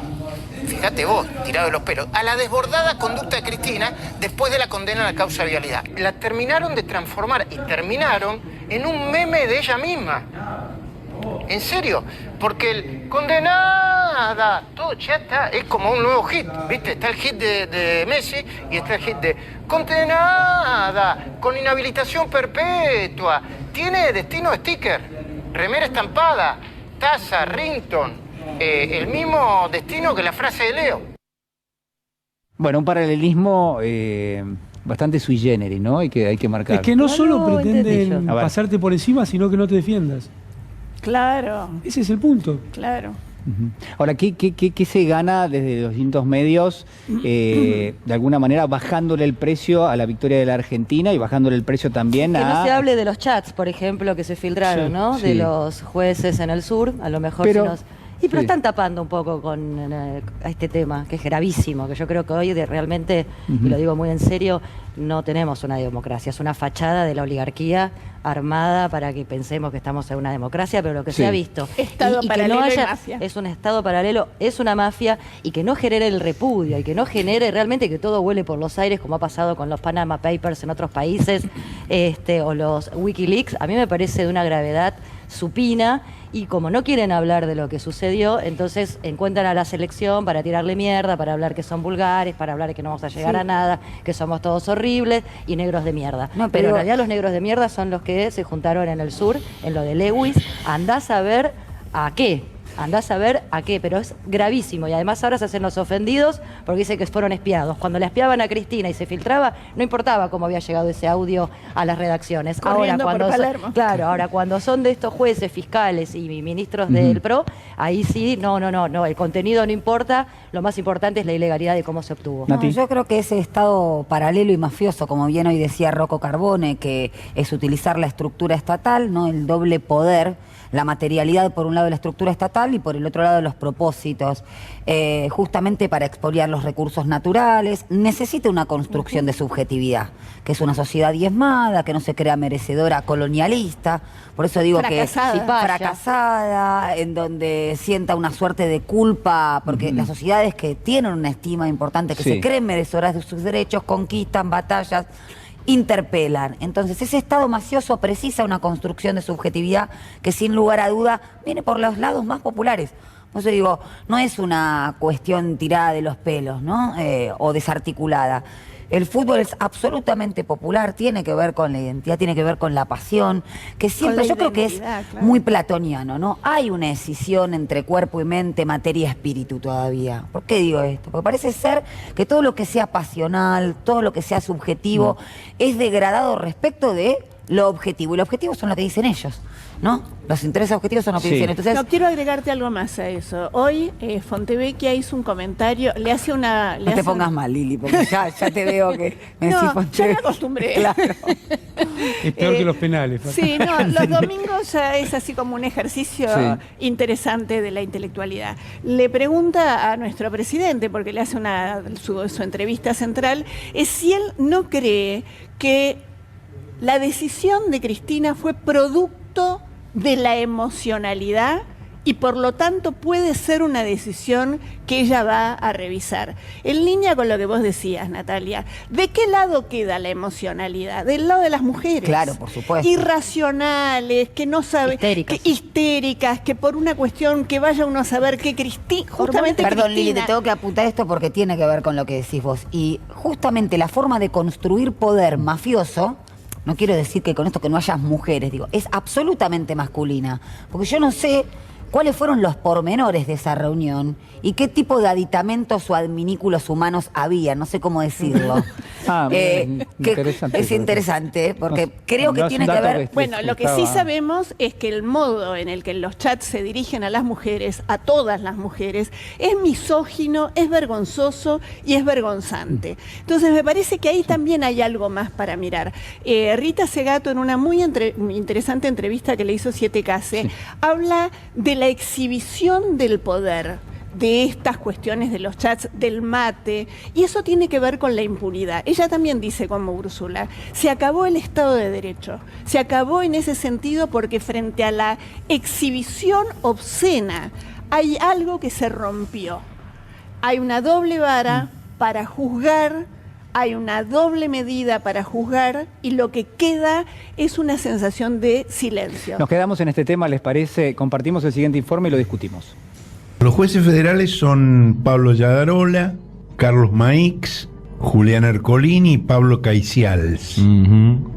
fíjate vos, tirado de los pelos, a la desbordada conducta de Cristina después de la condena a la causa de vialidad. La terminaron de transformar y terminaron en un meme de ella misma. En serio, porque el condenada, todo ya está, es como un nuevo hit, ¿viste? Está el hit de Messi y está el hit de condenada, con inhabilitación perpetua, tiene destino sticker, remera estampada, taza, ringtone, el mismo destino que la frase de Leo. Bueno, un paralelismo bastante sui generis, ¿no? Y que hay que marcar. Es que no solo pretenden A ver. pasarte por encima, sino que no te defiendas. Claro, Ese es el punto. claro. Ujú. Ahora, ¿qué se gana desde los distintos medios, de alguna manera bajándole el precio a la victoria de la Argentina y bajándole el precio también Que a... no se hable de los chats, por ejemplo, que se filtraron, Sí, ¿no? sí. De los jueces en el sur, a lo mejor Pero- si nos... Pero sí. están tapando un poco con a este tema, que es gravísimo, que yo creo que hoy realmente, y lo digo muy en serio, no tenemos una democracia, es una fachada de la oligarquía armada para que pensemos que estamos en una democracia, pero lo que Sí. se ha visto Estado que paralelo no y haya, mafia. es un estado paralelo, es una mafia, y que no genere el repudio y que no genere realmente que todo vuele por los aires, como ha pasado con los Panama Papers en otros países, o los Wikileaks. A mí me parece de una gravedad supina, y como no quieren hablar de lo que sucedió, entonces encuentran a la selección para tirarle mierda, para hablar que son vulgares, para hablar que no vamos a llegar a nada, que somos todos horribles y negros de mierda. No, pero en pero- realidad los negros de mierda son los que se juntaron en el sur, en lo de Lewis. Andás a ver a qué. Andás a ver a qué, pero es gravísimo. Y además ahora se hacen los ofendidos porque dicen que fueron espiados. Cuando le espiaban a Cristina y se filtraba, no importaba cómo había llegado ese audio a las redacciones. Corriendo por Palermo. Claro, ahora cuando son de estos jueces, fiscales y ministros del PRO, ahí sí, no, el contenido no importa, lo más importante es la ilegalidad de cómo se obtuvo. No, Nati. yo creo que ese estado paralelo y mafioso, como bien hoy decía Rocco Carbone, que es utilizar la estructura estatal, ¿no? El doble poder, la materialidad por un lado de la estructura estatal y por el otro lado los propósitos, justamente para expoliar los recursos naturales, necesita una construcción de subjetividad, que es una sociedad diezmada, que no se crea merecedora, colonialista, por eso digo Fracasada. que Cipaya. fracasada, en donde sienta una suerte de culpa, porque las sociedades que tienen una estima importante, que Sí. se creen merecedoras de sus derechos, conquistan batallas, interpelan. Entonces ese estado mafioso precisa una construcción de subjetividad que sin lugar a duda viene por los lados más populares. Por eso digo, no es una cuestión tirada de los pelos, ¿no? O desarticulada. El fútbol es absolutamente popular, tiene que ver con la identidad, tiene que ver con la pasión, que siempre, la yo creo que es identidad, claro. muy platoniano, ¿no? Hay una escisión entre cuerpo y mente, materia y espíritu todavía. ¿Por qué digo esto? Porque parece ser que todo lo que sea pasional, todo lo que sea subjetivo, es degradado respecto de lo objetivo. Y lo objetivo son lo que dicen ellos, ¿no? Los intereses objetivos son lo que Sí. dicen. Entonces, No, quiero agregarte algo más a eso. Hoy Fontevecchia hizo un comentario, le hace una... no te pongas mal, Lili, porque ya te veo que me decís, No, ya me Fontevecchia. acostumbré. Claro. Es peor que los penales. Sí, no, los domingos ya es así como un ejercicio Sí. interesante de la intelectualidad. Le pregunta a nuestro presidente, porque le hace su entrevista central, es si él no cree que la decisión de Cristina fue producto de la emocionalidad y por lo tanto puede ser una decisión que ella va a revisar. En línea con lo que vos decías, Natalia, ¿de qué lado queda la emocionalidad? Del lado de las mujeres. Claro, por supuesto. Irracionales, que no saben, Histéricas. histéricas, que por una cuestión que vaya uno a saber que Cristina, justamente Perdón, Lili, Cristina, te tengo que apuntar esto porque tiene que ver con lo que decís vos. Y justamente la forma de construir poder mafioso, no quiero decir que con esto que no haya mujeres, digo, es absolutamente masculina. Porque yo no sé ¿cuáles fueron los pormenores de esa reunión? ¿Y qué tipo de aditamentos o adminículos humanos había? No sé cómo decirlo. Interesante. Es interesante, porque creo que tiene que ver... Bueno, lo que sí sabemos es que el modo en el que los chats se dirigen a las mujeres, a todas las mujeres, es misógino, es vergonzoso y es vergonzante. Entonces me parece que ahí también hay algo más para mirar. Rita Segato, en una muy interesante entrevista que le hizo 7K, habla de la exhibición del poder, de estas cuestiones de los chats, del mate, y eso tiene que ver con la impunidad. Ella también dice, como Úrsula, se acabó el Estado de Derecho, se acabó en ese sentido porque frente a la exhibición obscena hay algo que se rompió. Hay una doble vara para juzgar, hay una doble medida para juzgar, y lo que queda es una sensación de silencio. Nos quedamos en este tema, ¿les parece? Compartimos el siguiente informe y lo discutimos. Los jueces federales son Pablo Yadarola, Carlos Maix, Julián Ercolini y Pablo Caicials.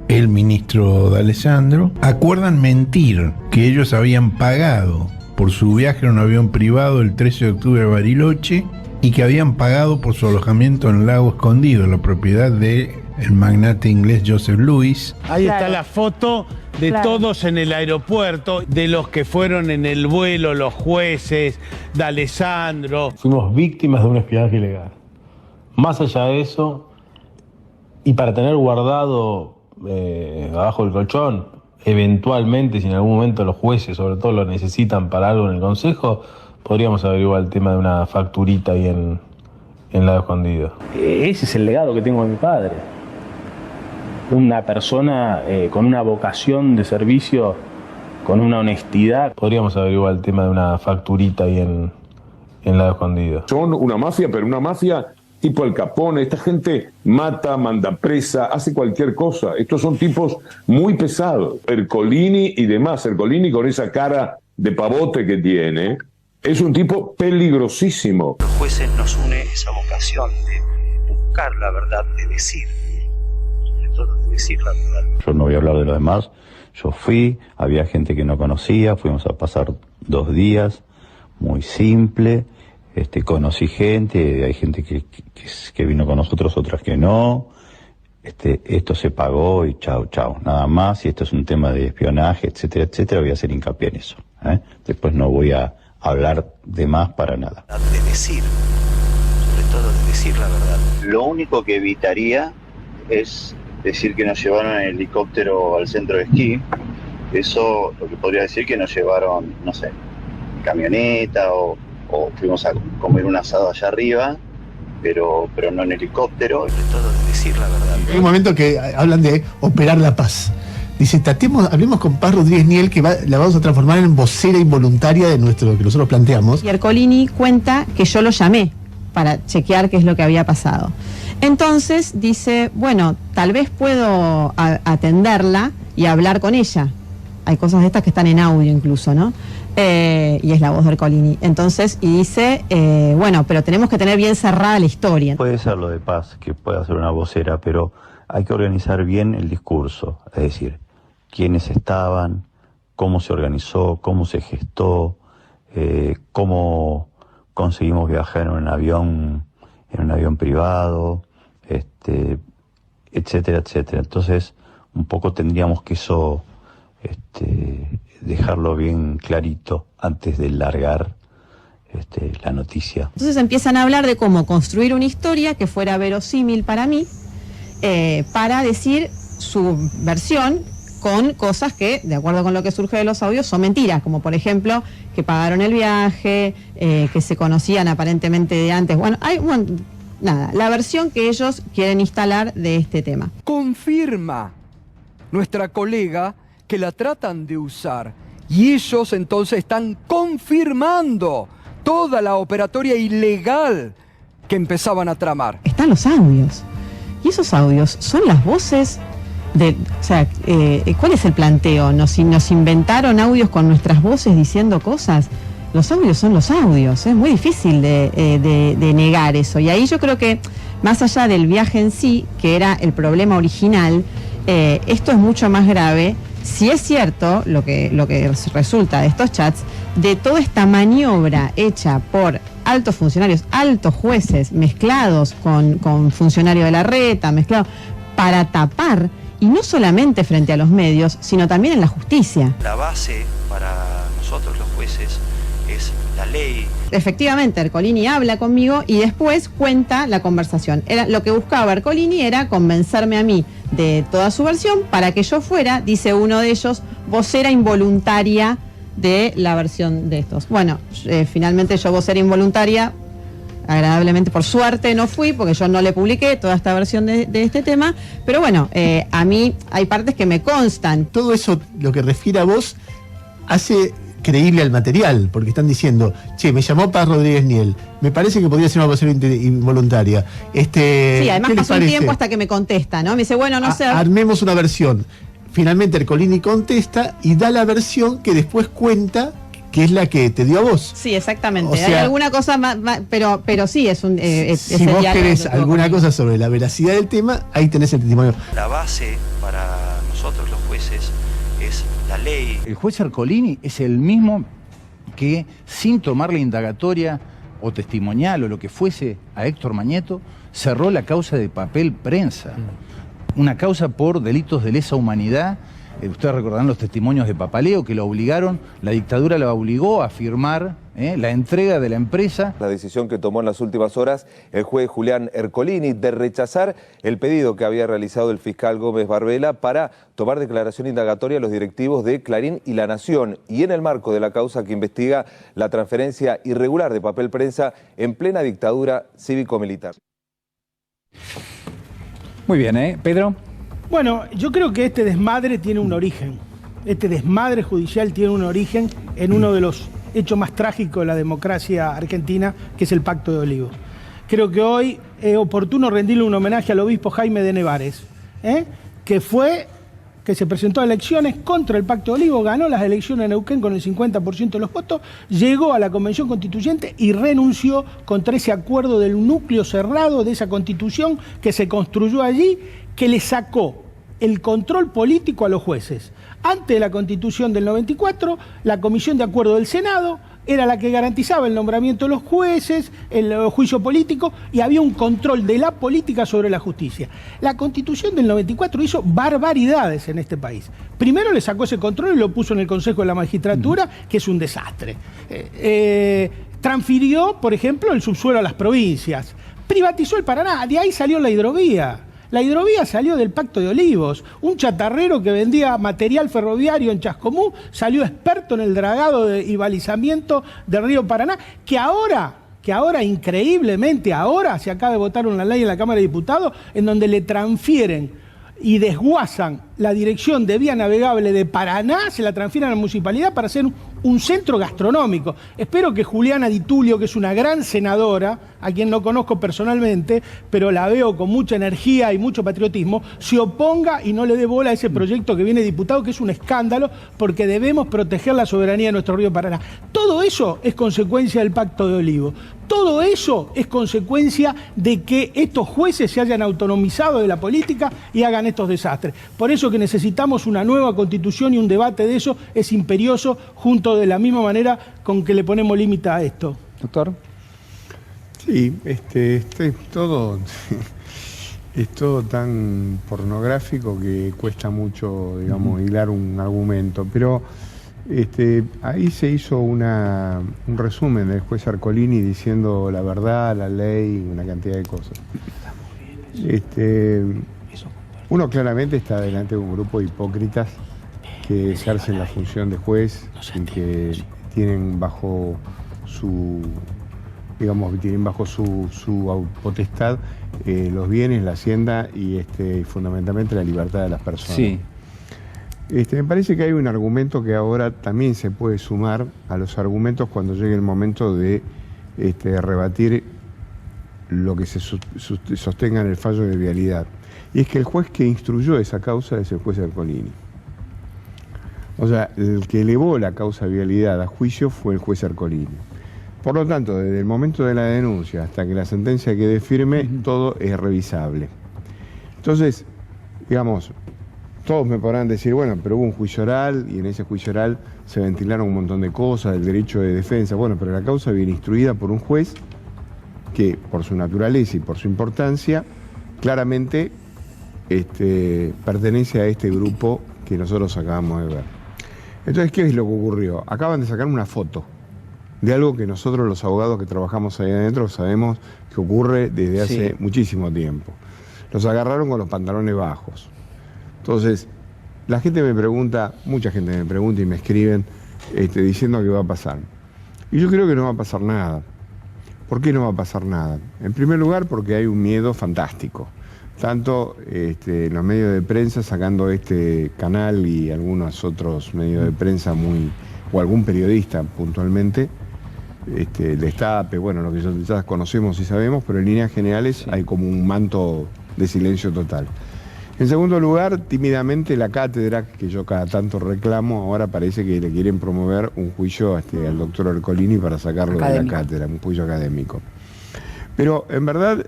El ministro D'Alessandro. Acuerdan mentir que ellos habían pagado por su viaje en un avión privado el 13 de octubre a Bariloche y que habían pagado por su alojamiento en Lago Escondido, la propiedad del magnate inglés Joseph Lewis. Ahí está la foto de todos en el aeropuerto, de los que fueron en el vuelo, los jueces, D'Alessandro. Fuimos víctimas de un espionaje ilegal. Más allá de eso, y para tener guardado abajo del colchón, eventualmente, si en algún momento los jueces, sobre todo, lo necesitan para algo en el Consejo, podríamos averiguar el tema de una facturita ahí en Lago Escondido. Ese es el legado que tengo de mi padre. Una persona con una vocación de servicio, con una honestidad. Podríamos averiguar el tema de una facturita ahí en Lago Escondido. Son una mafia, pero una mafia tipo Al Capone. Esta gente mata, manda presa, hace cualquier cosa. Estos son tipos muy pesados. Ercolini y demás. Ercolini, con esa cara de pavote que tiene, es un tipo peligrosísimo. Los jueces nos une esa vocación de buscar la verdad, de decir la verdad. Yo no voy a hablar de lo demás. Yo fui, había gente que no conocía, fuimos a pasar 2 días, muy simple. Conocí gente, hay gente que vino con nosotros, otras que no. Esto se pagó y chau, nada más. Y esto es un tema de espionaje, etcétera, etcétera. Voy a hacer hincapié en eso. Después no voy a hablar de más para nada. De decir, sobre todo de decir la verdad. Lo único que evitaría es decir que nos llevaron en helicóptero al centro de esquí. Eso, lo que podría decir que nos llevaron, no sé, camioneta o fuimos a comer un asado allá arriba, pero no en helicóptero. Sobre todo de decir la verdad. Hay un momento que hablan de operar la paz. Dice, hablemos con Paz Rodríguez Niel, que la vamos a transformar en vocera involuntaria de nuestro que nosotros planteamos. Y Ercolini cuenta que yo lo llamé para chequear qué es lo que había pasado. Entonces dice, bueno, tal vez puedo atenderla y hablar con ella. Hay cosas de estas que están en audio incluso, ¿no? Y es la voz de Ercolini. Entonces, y dice, bueno, pero tenemos que tener bien cerrada la historia. Puede ser lo de Paz, que pueda ser una vocera, pero hay que organizar bien el discurso. Es decir, quiénes estaban, cómo se organizó, cómo se gestó, cómo conseguimos viajar en un avión privado, etcétera, etcétera. Entonces, un poco tendríamos que eso dejarlo bien clarito antes de largar la noticia. Entonces empiezan a hablar de cómo construir una historia que fuera verosímil para mí, para decir su versión con cosas que, de acuerdo con lo que surge de los audios, son mentiras, como por ejemplo que pagaron el viaje, que se conocían aparentemente de antes. Bueno, nada, la versión que ellos quieren instalar de este tema. Confirma nuestra colega que la tratan de usar y ellos entonces están confirmando toda la operatoria ilegal que empezaban a tramar. Están los audios y esos audios son las voces de, o sea, ¿cuál es el planteo? ¿Nos inventaron audios con nuestras voces diciendo cosas? Los audios son los audios, es muy difícil de negar eso. Y ahí yo creo que, más allá del viaje en sí, que era el problema original, esto es mucho más grave. Si es cierto lo que resulta de estos chats, de toda esta maniobra hecha por altos funcionarios, altos jueces, mezclados con funcionarios de la reta, mezclados para tapar, y no solamente frente a los medios, sino también en la justicia. La base para nosotros los jueces es la ley. Efectivamente, Ercolini habla conmigo y después cuenta la conversación. Lo que buscaba Ercolini era convencerme a mí de toda su versión para que yo fuera, dice uno de ellos, vocera involuntaria de la versión de estos. Bueno, finalmente yo vocera involuntaria, agradablemente por suerte no fui, porque yo no le publiqué toda esta versión de este tema, pero bueno, a mí hay partes que me constan. Todo eso, lo que refiere a vos, hace creíble al material, porque están diciendo, che, me llamó Paz Rodríguez Niel, me parece que podría ser una vocera involuntaria. Sí, además pasó un tiempo hasta que me contesta, ¿no? Me dice, bueno, no sé. Armemos una versión. Finalmente Ercolini contesta y da la versión que después cuenta que es la que te dio a vos. Sí, exactamente. O sea, hay alguna cosa más, pero sí, es un... si vos querés alguna cosa sobre la veracidad del tema, ahí tenés el testimonio. La base para nosotros los jueces es la ley. El juez Ercolini es el mismo que, sin tomar la indagatoria o testimonial o lo que fuese a Héctor Mañeto, cerró la causa de Papel Prensa. Una causa por delitos de lesa humanidad. Ustedes recordarán los testimonios de Papaleo, que lo obligaron, la dictadura lo obligó a firmar la entrega de la empresa. La decisión que tomó en las últimas horas el juez Julián Ercolini de rechazar el pedido que había realizado el fiscal Gómez Barbela para tomar declaración indagatoria a los directivos de Clarín y La Nación, y en el marco de la causa que investiga la transferencia irregular de Papel Prensa en plena dictadura cívico-militar. Muy bien, Pedro. Bueno, yo creo que este desmadre tiene un origen. Este desmadre judicial tiene un origen en uno de los hechos más trágicos de la democracia argentina, que es el Pacto de Olivos. Creo que hoy es oportuno rendirle un homenaje al obispo Jaime de Nevares, que se presentó a elecciones contra el Pacto de Olivos, ganó las elecciones en Neuquén con el 50% de los votos, llegó a la Convención Constituyente y renunció contra ese acuerdo del núcleo cerrado de esa Constitución que se construyó allí, que le sacó el control político a los jueces. Antes de la Constitución del 94, la Comisión de Acuerdo del Senado era la que garantizaba el nombramiento de los jueces, el juicio político, y había un control de la política sobre la justicia. La Constitución del 94 hizo barbaridades en este país. Primero le sacó ese control y lo puso en el Consejo de la Magistratura, que es un desastre. Transfirió, por ejemplo, el subsuelo a las provincias. Privatizó el Paraná, de ahí salió la hidrovía. La hidrovía salió del Pacto de Olivos. Un chatarrero que vendía material ferroviario en Chascomú salió experto en el dragado y balizamiento del río Paraná, que ahora increíblemente, ahora se acaba de votar una ley en la Cámara de Diputados en donde le transfieren y desguazan la dirección de vía navegable de Paraná, se la transfieren a la municipalidad para hacer un centro gastronómico. Espero que Juliana Di Tulio, que es una gran senadora, a quien no conozco personalmente, pero la veo con mucha energía y mucho patriotismo, se oponga y no le dé bola a ese proyecto que viene diputado, que es un escándalo, porque debemos proteger la soberanía de nuestro río Paraná. Todo eso es consecuencia del Pacto de Olivos. Todo eso es consecuencia de que estos jueces se hayan autonomizado de la política y hagan estos desastres. Por eso que necesitamos una nueva constitución, y un debate de eso es imperioso, junto de la misma manera con que le ponemos límite a esto. Doctor. Sí, todo es todo tan pornográfico que cuesta mucho, digamos, hilar un argumento, pero ahí se hizo un resumen del juez Ercolini diciendo la verdad, la ley, una cantidad de cosas. Uno claramente está delante de un grupo de hipócritas que ejercen la función de juez y que tienen bajo su potestad los bienes, la hacienda y fundamentalmente la libertad de las personas. Sí. Me parece que hay un argumento que ahora también se puede sumar a los argumentos cuando llegue el momento de rebatir lo que se sostenga en el fallo de vialidad. Y es que el juez que instruyó esa causa es el juez Ercolini. O sea, el que elevó la causa de vialidad a juicio fue el juez Ercolini. Por lo tanto, desde el momento de la denuncia hasta que la sentencia quede firme, todo es revisable. Entonces, digamos, todos me podrán decir, bueno, pero hubo un juicio oral y en ese juicio oral se ventilaron un montón de cosas, el derecho de defensa. Bueno, pero la causa viene instruida por un juez que, por su naturaleza y por su importancia, claramente pertenece a este grupo que nosotros acabamos de ver. Entonces, ¿qué es lo que ocurrió? Acaban de sacar una foto de algo que nosotros los abogados que trabajamos ahí adentro sabemos que ocurre desde hace muchísimo tiempo. Los agarraron con los pantalones bajos. Entonces, la gente me pregunta, mucha gente me pregunta y me escriben diciendo que va a pasar. Y yo creo que no va a pasar nada. ¿Por qué no va a pasar nada? En primer lugar, porque hay un miedo fantástico. Tanto en los medios de prensa, sacando este canal y algunos otros medios de prensa o algún periodista puntualmente, Destape, bueno, lo que ya conocemos y sabemos, pero en líneas generales hay como un manto de silencio total. En segundo lugar, tímidamente la cátedra, que yo cada tanto reclamo, ahora parece que le quieren promover un juicio al doctor Ercolini para sacarlo de la cátedra, un juicio académico. Pero en verdad,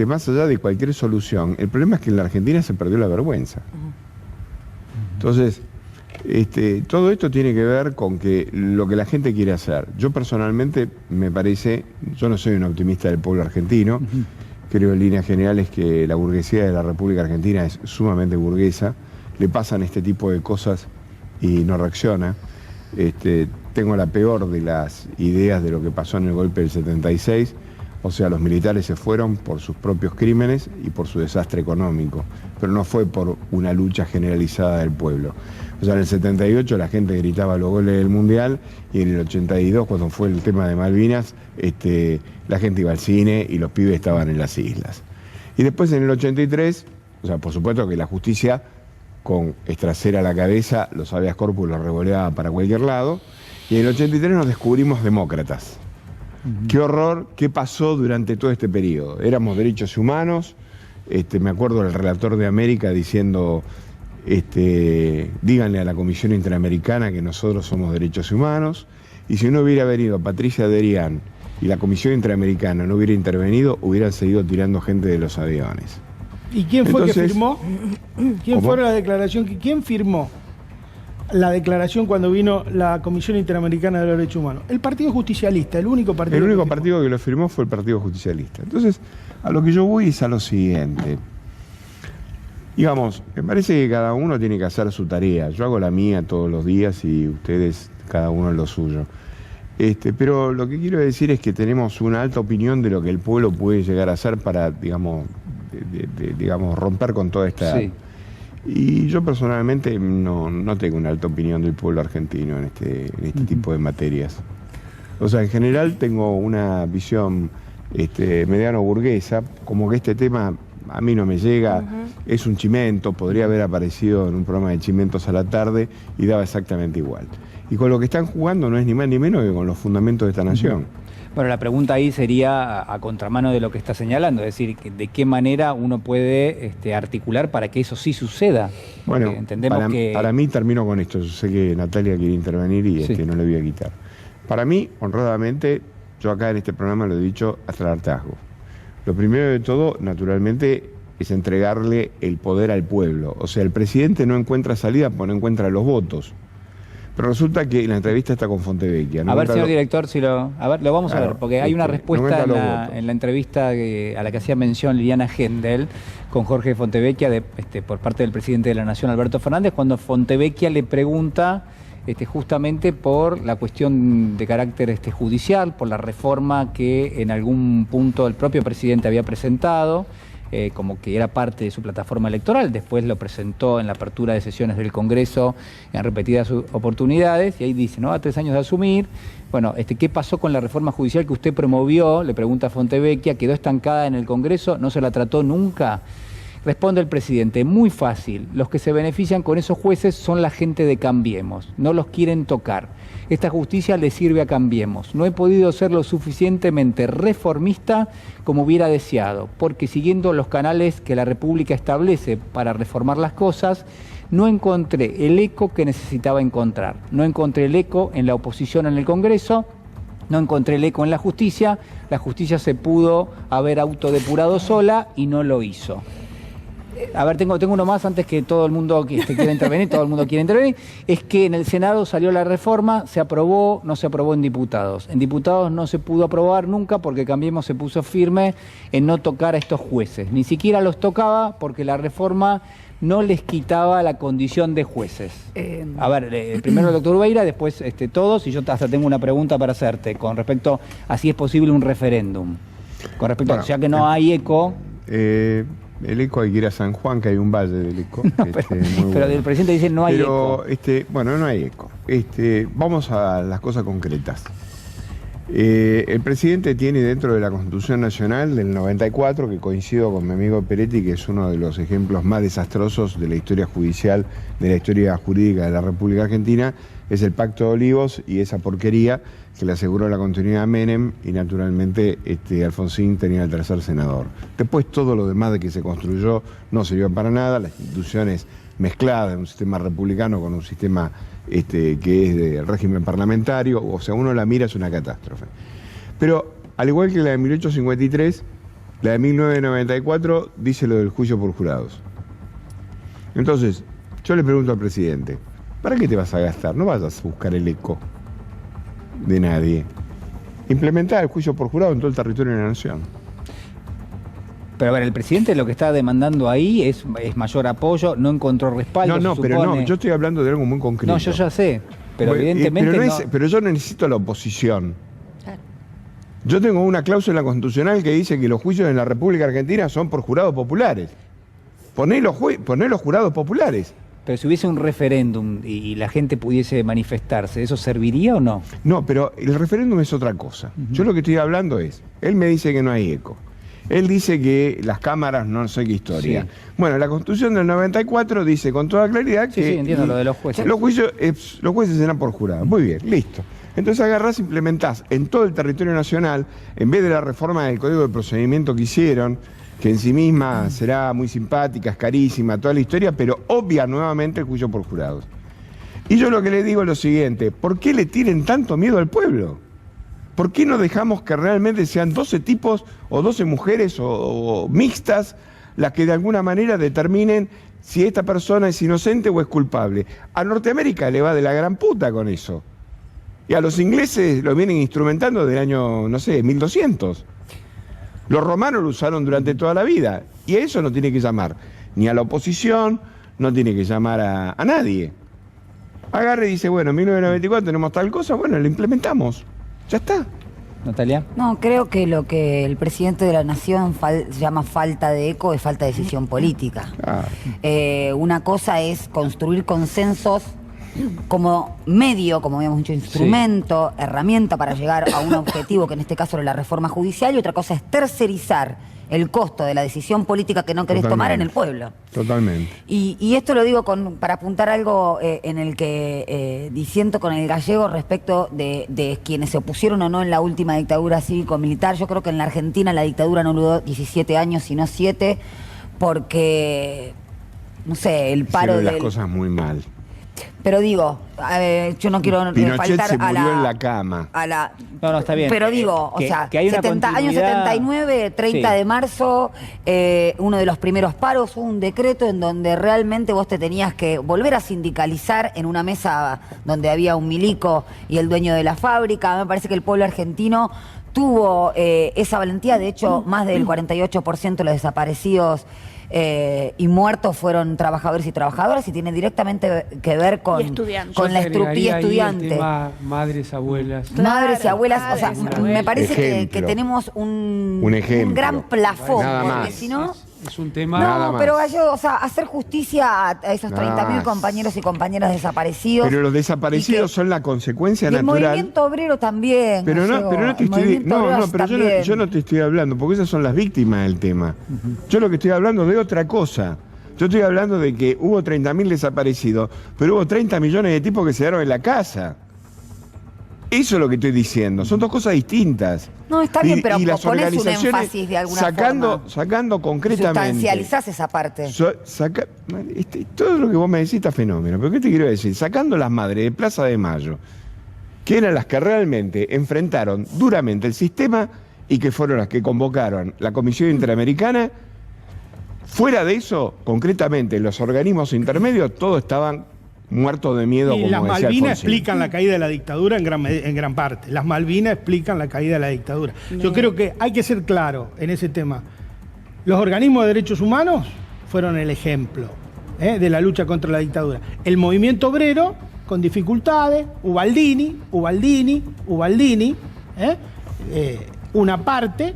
más allá de cualquier solución, el problema es que en la Argentina se perdió la vergüenza. Entonces, todo esto tiene que ver con que lo que la gente quiere hacer. Yo personalmente me parece, yo no soy un optimista del pueblo argentino, creo en líneas generales que la burguesía de la República Argentina es sumamente burguesa, le pasan este tipo de cosas y no reacciona. Tengo la peor de las ideas de lo que pasó en el golpe del 76, o sea, los militares se fueron por sus propios crímenes y por su desastre económico, pero no fue por una lucha generalizada del pueblo. O sea, en el 78 la gente gritaba los goles del Mundial y en el 82, cuando fue el tema de Malvinas, la gente iba al cine y los pibes estaban en las islas. Y después en el 83, o sea, por supuesto que la justicia, con Estracera a la cabeza, los habeas corpus los revoleaba para cualquier lado, y en el 83 nos descubrimos demócratas. Qué horror, qué pasó durante todo este periodo. Éramos derechos humanos, me acuerdo del relator de América diciendo, díganle a la Comisión Interamericana que nosotros somos derechos humanos, y si no hubiera venido Patricia Derian y la Comisión Interamericana no hubiera intervenido, hubieran seguido tirando gente de los aviones. ¿Y quién fue que firmó? ¿Quién fue la declaración? ¿Quién firmó la declaración cuando vino la Comisión Interamericana de los Derechos Humanos? El Partido Justicialista, el único partido. El único partido que lo firmó fue el Partido Justicialista. Entonces, a lo que yo voy es a lo siguiente. Digamos, me parece que cada uno tiene que hacer su tarea. Yo hago la mía todos los días y ustedes cada uno lo suyo. Pero lo que quiero decir es que tenemos una alta opinión de lo que el pueblo puede llegar a hacer para, digamos, romper con toda esta... Sí. Y yo personalmente no tengo una alta opinión del pueblo argentino en este tipo de materias. O sea, en general tengo una visión mediano burguesa, como que este tema a mí no me llega, es un chimento, podría haber aparecido en un programa de chimentos a la tarde y daba exactamente igual. Y con lo que están jugando no es ni más ni menos que con los fundamentos de esta nación. Bueno, la pregunta ahí sería a contramano de lo que está señalando, es decir, de qué manera uno puede articular para que eso sí suceda. Bueno, entendemos para mí termino con esto, yo sé que Natalia quiere intervenir y sí, no le voy a quitar. Para mí, honradamente, yo acá en este programa lo he dicho hasta el hartazgo. Lo primero de todo, naturalmente, es entregarle el poder al pueblo. O sea, el presidente no encuentra salida porque no encuentra los votos. Pero resulta que la entrevista está con Fontevecchia. A ver, señor director, si lo vamos a ver, porque hay una respuesta en la entrevista a la que hacía mención Liliana Gendel con Jorge Fontevecchia por parte del presidente de la Nación, Alberto Fernández, cuando Fontevecchia le pregunta justamente por la cuestión de carácter judicial, por la reforma que en algún punto el propio presidente había presentado, como que era parte de su plataforma electoral. Después lo presentó en la apertura de sesiones del Congreso en repetidas oportunidades, y ahí dice, ¿no? A 3 años de asumir, bueno, ¿qué pasó con la reforma judicial que usted promovió? Le pregunta a Fontevecchia, ¿quedó estancada en el Congreso? ¿No se la trató nunca? Responde el presidente, muy fácil, los que se benefician con esos jueces son la gente de Cambiemos, no los quieren tocar. Esta justicia le sirve a Cambiemos. No he podido ser lo suficientemente reformista como hubiera deseado, porque siguiendo los canales que la República establece para reformar las cosas, no encontré el eco que necesitaba encontrar. No encontré el eco en la oposición en el Congreso, no encontré el eco en la justicia se pudo haber autodepurado sola y no lo hizo. A ver, tengo uno más antes que todo el mundo quiera intervenir, todo el mundo quiere intervenir, es que en el Senado salió la reforma, se aprobó, no se aprobó en diputados. En diputados no se pudo aprobar nunca porque Cambiemos se puso firme en no tocar a estos jueces. Ni siquiera los tocaba porque la reforma no les quitaba la condición de jueces. A ver, primero el doctor Ubeira, después todos, y yo hasta tengo una pregunta para hacerte con respecto a si es posible un referéndum. Con respecto a, ya que no hay eco... El eco hay que ir a San Juan, que hay un valle del eco. No, pero el presidente dice no hay eco. Bueno, no hay eco. Vamos a las cosas concretas. El presidente tiene dentro de la Constitución Nacional del 94, que coincido con mi amigo Peretti, que es uno de los ejemplos más desastrosos de la historia judicial, de la historia jurídica de la República Argentina, es el Pacto de Olivos y esa porquería que le aseguró la continuidad a Menem y naturalmente Alfonsín tenía el tercer senador. Después todo lo demás de que se construyó no sirvió para nada, las instituciones mezcladas, un sistema republicano con un sistema que es de régimen parlamentario, o sea, uno la mira, es una catástrofe. Pero al igual que la de 1853, la de 1994 dice lo del juicio por jurados. Entonces, yo le pregunto al presidente, ¿para qué te vas a gastar? No vas a buscar el eco de nadie. Implementar el juicio por jurado en todo el territorio de la nación. Pero a ver, el presidente lo que está demandando ahí es mayor apoyo, no encontró respaldo. Pero no, yo estoy hablando de algo muy concreto. No, yo ya sé, pero evidentemente pero yo necesito la oposición. Claro. Yo tengo una cláusula constitucional que dice que los juicios en la República Argentina son por jurados populares. Poné los jurados populares. Pero si hubiese un referéndum y la gente pudiese manifestarse, ¿eso serviría o no? No, pero el referéndum es otra cosa. Yo lo que estoy hablando es, él me dice que no hay eco. Él dice que las cámaras no sé qué historia. Sí. Bueno, la Constitución del 94 dice con toda claridad que... Sí, entiendo lo de los jueces. Los jueces serán por jurado. Muy bien, listo. Entonces agarrás, implementás en todo el territorio nacional, en vez de la reforma del Código de Procedimiento que hicieron, que en sí misma será muy simpática, es carísima, toda la historia, pero obvia nuevamente el juicio por jurados. Y yo lo que le digo es lo siguiente, ¿por qué le tienen tanto miedo al pueblo? ¿Por qué no dejamos que realmente sean 12 tipos o 12 mujeres o mixtas las que de alguna manera determinen si esta persona es inocente o es culpable? A Norteamérica le va de la gran puta con eso. Y a los ingleses lo vienen instrumentando del año, no sé, 1200. Los romanos lo usaron durante toda la vida. Y a eso no tiene que llamar ni a la oposición, no tiene que llamar a nadie. Agarre y dice, bueno, en 1994 tenemos tal cosa, bueno, lo implementamos. Ya está. Natalia. No, creo que lo que el presidente de la Nación llama falta de eco es falta de decisión política. Una cosa es construir consensos como medio, como habíamos dicho, instrumento, herramienta para llegar a un objetivo que en este caso era la reforma judicial, y otra cosa es tercerizar el costo de la decisión política que no querés tomar en el pueblo. Totalmente. Y esto lo digo para apuntar algo en el que disiento con el gallego respecto de quienes se opusieron o no en la última dictadura cívico-militar. Yo creo que en la Argentina la dictadura no duró 17 años, sino 7, porque, no sé, el paro de... las cosas muy mal. Pero digo, yo no quiero Pinochet faltar se murió en la cama. No, está bien. Pero digo, que hay año 79, 30 de marzo, uno de los primeros paros, un decreto en donde realmente vos te tenías que volver a sindicalizar en una mesa donde había un milico y el dueño de la fábrica. Me parece que el pueblo argentino tuvo esa valentía. De hecho, más del 48% de los desaparecidos y muertos fueron trabajadores y trabajadoras, y tiene directamente que ver con la estructura estudiante. Madres, abuelas. Madres y abuelas, o sea, me parece que tenemos un gran plafón, porque si no... Es un tema... No, pero Gallego, o sea, hacer justicia a esos 30.000 compañeros y compañeras desaparecidos. Pero los desaparecidos son la consecuencia natural. El movimiento obrero también. Pero yo no te estoy hablando, porque esas son las víctimas del tema. Yo lo que estoy hablando de otra cosa. Yo estoy hablando de que hubo 30.000 desaparecidos, pero hubo 30 millones de tipos que se quedaron en la casa. Eso es lo que estoy diciendo, son dos cosas distintas. No, está bien, pero ponés un énfasis de alguna forma. Sacando concretamente. Sustancializás esa parte. Todo lo que vos me decís está fenómeno, pero ¿qué te quiero decir? Sacando las madres de Plaza de Mayo, que eran las que realmente enfrentaron duramente el sistema y que fueron las que convocaron la Comisión Interamericana, Fuera de eso, concretamente, los organismos intermedios todos estaban muertos de miedo. Y como las decía Malvinas Alfonsín. explican la caída de la dictadura en gran parte. Las Malvinas explican la caída de la dictadura. Yo creo que hay que ser claro en ese tema. Los organismos de derechos humanos fueron el ejemplo de la lucha contra la dictadura. El movimiento obrero, con dificultades, Ubaldini, una parte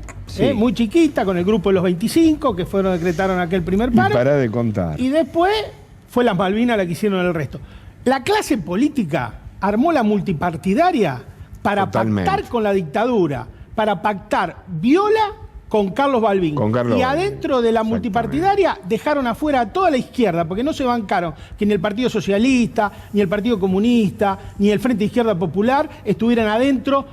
muy chiquita con el grupo de los 25 que decretaron aquel primer paro. Y para de contar. Y después fue las Malvinas la que hicieron el resto. La clase política armó la multipartidaria para pactar con la dictadura, para pactar viola con Carlos Balbín. Y adentro de la multipartidaria dejaron afuera a toda la izquierda, porque no se bancaron que ni el Partido Socialista, ni el Partido Comunista, ni el Frente Izquierda Popular estuvieran adentro.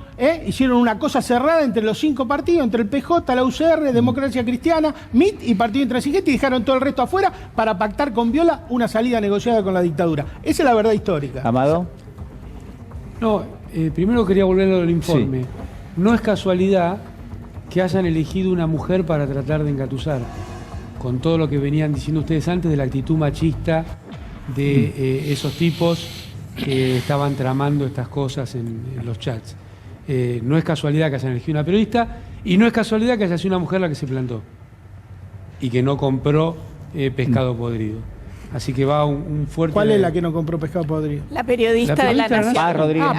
Hicieron una cosa cerrada entre los 5 partidos, entre el PJ, la UCR, Democracia Cristiana, MIT y Partido Intransigente, y dejaron todo el resto afuera para pactar con viola una salida negociada con la dictadura. Esa es la verdad histórica. Amado. No, primero quería volver a lo del informe. Sí. No es casualidad que hayan elegido una mujer para tratar de engatusar, con todo lo que venían diciendo ustedes antes de la actitud machista de esos tipos que estaban tramando estas cosas en los chats. No es casualidad que hayan elegido una periodista y no es casualidad que haya sido una mujer la que se plantó y que no compró pescado podrido. Así que va un fuerte... ¿Cuál es la que no compró pescado podrido? La periodista de La Nación.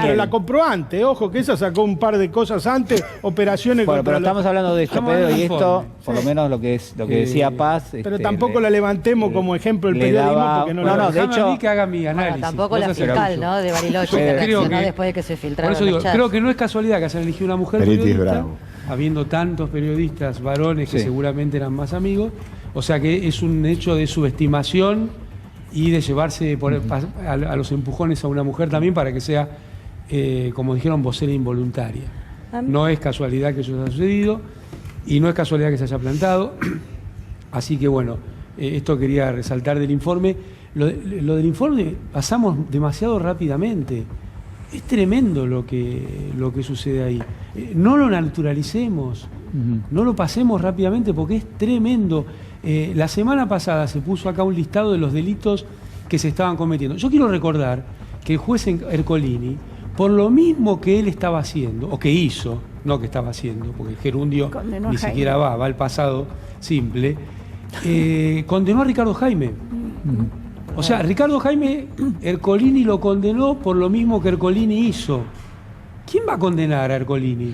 Pero la compró antes, ojo, que esa sacó un par de cosas antes, operaciones contra pero estamos hablando de esto, Pedro, y esto, por lo menos lo que decía Paz... Pero tampoco la levantemos como ejemplo el periodismo, porque no, de hecho... A mí que haga mi análisis. Tampoco la fiscal, ¿no?, de Bariloche, que reaccionó después de que se filtraron los chats. Por eso digo, creo que no es casualidad que hayan elegido una mujer periodista, habiendo tantos periodistas varones que seguramente eran más amigos, o sea que es un hecho de subestimación y de llevarse a los empujones a una mujer también para que sea, como dijeron, vocera involuntaria. No es casualidad que eso haya sucedido y no es casualidad que se haya plantado. Así que bueno, esto quería resaltar del informe. Lo del informe pasamos demasiado rápidamente. Es tremendo lo que sucede ahí. No lo naturalicemos, no lo pasemos rápidamente porque es tremendo. La semana pasada se puso acá un listado de los delitos que se estaban cometiendo. Yo quiero recordar que el juez Ercolini, por lo mismo que él estaba haciendo, o que hizo, no que estaba haciendo, porque el gerundio ni siquiera va al pasado simple, condenó a Ricardo Jaime. O sea, Ricardo Jaime, Ercolini lo condenó por lo mismo que Ercolini hizo. ¿Quién va a condenar a Ercolini?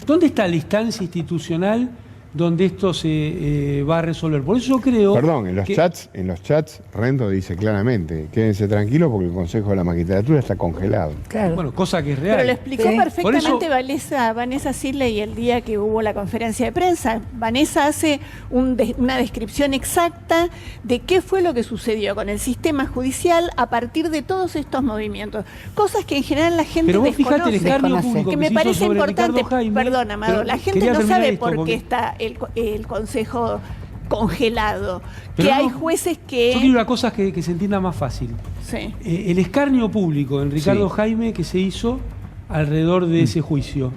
¿Dónde está la instancia institucional donde esto se va a resolver? Por eso yo creo... Perdón, en los chats Rendo dice claramente, quédense tranquilos porque el Consejo de la Magistratura está congelado. Claro. Bueno, cosa que es real. Pero lo explicó perfectamente Vanessa Sisley el día que hubo la conferencia de prensa. Vanessa hace una descripción exacta de qué fue lo que sucedió con el sistema judicial a partir de todos estos movimientos. Cosas que en general la gente desconoce. El escarnio público que me parece importante. Perdón, Amado, la gente no sabe por qué está el Consejo congelado. Pero que hay jueces que... Yo quiero una cosa que se entienda más fácil. Sí. El escarnio público en Ricardo Jaime que se hizo alrededor de ese juicio.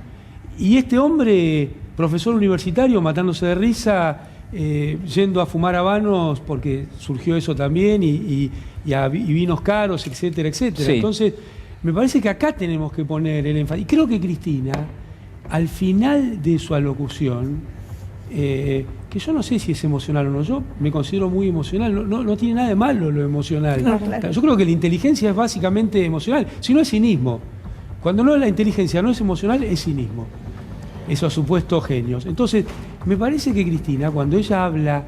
Y este hombre, profesor universitario, matándose de risa, yendo a fumar habanos, porque surgió eso también, y vinos caros, etcétera, etcétera. Sí. Entonces, me parece que acá tenemos que poner el énfasis. Y creo que Cristina, al final de su alocución, que yo no sé si es emocional o no, yo me considero muy emocional, no tiene nada de malo lo emocional. No, claro. Yo creo que la inteligencia es básicamente emocional, si no es cinismo. Cuando no la inteligencia no es emocional, es cinismo. Esos supuestos genios. Entonces, me parece que Cristina, cuando ella habla,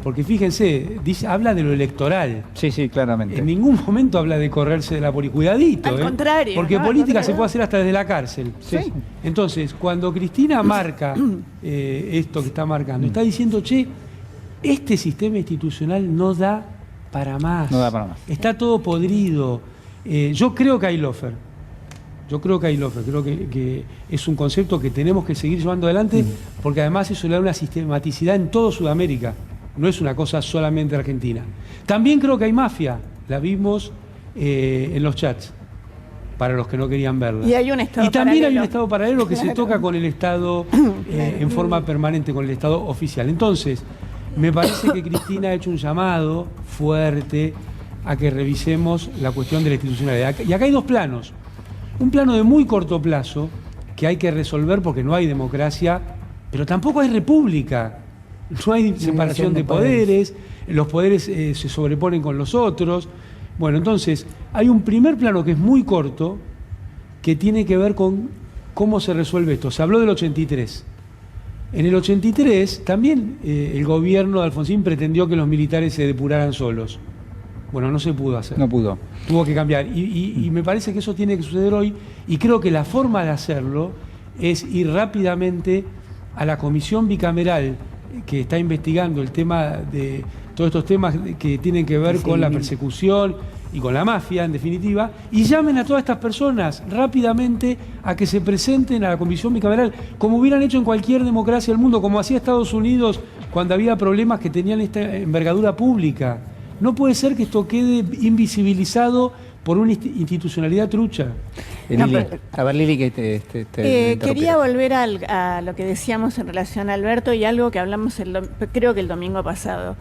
porque fíjense, habla de lo electoral. Sí, claramente. En ningún momento habla de correrse de la política. Cuidadito. Al contrario. Porque política se puede hacer hasta desde la cárcel. Sí. Entonces, cuando Cristina marca esto que está marcando, está diciendo, che, este sistema institucional no da para más. No da para más. Está todo podrido. Yo creo que hay lofer. Creo que es un concepto que tenemos que seguir llevando adelante, porque además eso le da una sistematicidad en toda Sudamérica. No es una cosa solamente argentina. También creo que hay mafia, la vimos en los chats. para los que no querían verla. Y hay un Estado Y también paralelo. hay un Estado paralelo que se Claro. toca con el Estado en forma permanente, con el Estado oficial. Entonces, me parece que Cristina ha hecho un llamado fuerte a que revisemos la cuestión de la institucionalidad. Y acá hay dos planos. Un plano de muy corto plazo, que hay que resolver porque no hay democracia, pero tampoco hay república. No hay separación de poderes, los poderes se sobreponen con los otros. Bueno, entonces, hay un primer plano que es muy corto, que tiene que ver con cómo se resuelve esto. Se habló del 83. En el 83 también el gobierno de Alfonsín pretendió que los militares se depuraran solos. Bueno, no se pudo hacer. No pudo. Tuvo que cambiar. Y me parece que eso tiene que suceder hoy. Y creo que la forma de hacerlo es ir rápidamente a la comisión bicameral que está investigando el tema de todos estos temas que tienen que ver con la persecución y con la mafia, en definitiva, y llamen a todas estas personas rápidamente a que se presenten a la comisión bicameral, como hubieran hecho en cualquier democracia del mundo, como hacía Estados Unidos cuando había problemas que tenían esta envergadura pública. No puede ser que esto quede invisibilizado por una institucionalidad trucha. Lili, a ver, Lili, que te quería volver a lo que decíamos en relación a Alberto y algo que hablamos creo que el domingo pasado.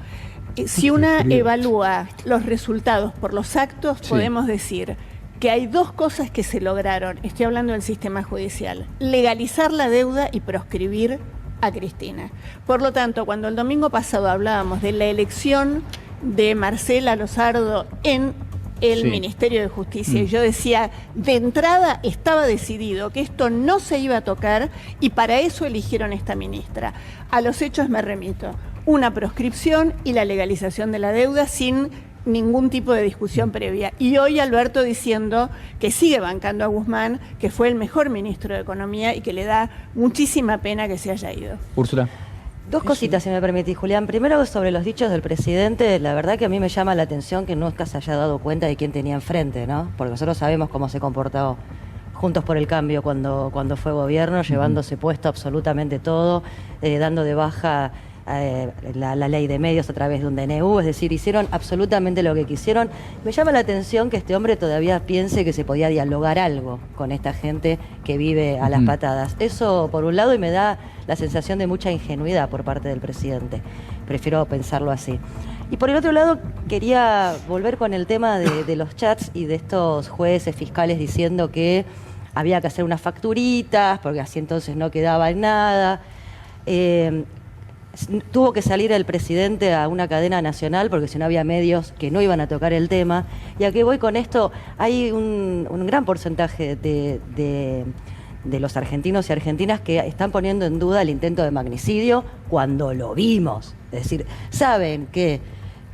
Si una evalúa los resultados por los actos, podemos decir que hay dos cosas que se lograron. Estoy hablando del sistema judicial. Legalizar la deuda y proscribir a Cristina. Por lo tanto, cuando el domingo pasado hablábamos de la elección de Marcela Lozardo en el Ministerio de Justicia, y yo decía, de entrada estaba decidido que esto no se iba a tocar y para eso eligieron esta ministra. A los hechos me remito. Una proscripción y la legalización de la deuda sin ningún tipo de discusión previa. Y hoy Alberto diciendo que sigue bancando a Guzmán, que fue el mejor ministro de Economía y que le da muchísima pena que se haya ido. Úrsula. Dos cositas, si me permitís, Julián. Primero, sobre los dichos del presidente, la verdad que a mí me llama la atención que nunca se haya dado cuenta de quién tenía enfrente, ¿no? Porque nosotros sabemos cómo se comportó Juntos por el Cambio cuando fue gobierno, llevándose puesto absolutamente todo, dando de baja la ley de medios a través de un DNU, es decir, hicieron absolutamente lo que quisieron. Me llama la atención que este hombre todavía piense que se podía dialogar algo con esta gente que vive a las patadas. Eso por un lado, y me da la sensación de mucha ingenuidad por parte del presidente. Prefiero pensarlo así. Y por el otro lado, quería volver con el tema de los chats y de estos jueces fiscales diciendo que había que hacer unas facturitas, porque así entonces no quedaba en nada. Tuvo que salir el presidente a una cadena nacional porque si no había medios que no iban a tocar el tema. Y a qué voy con esto, hay un gran porcentaje de los argentinos y argentinas que están poniendo en duda el intento de magnicidio cuando lo vimos. Es decir, saben que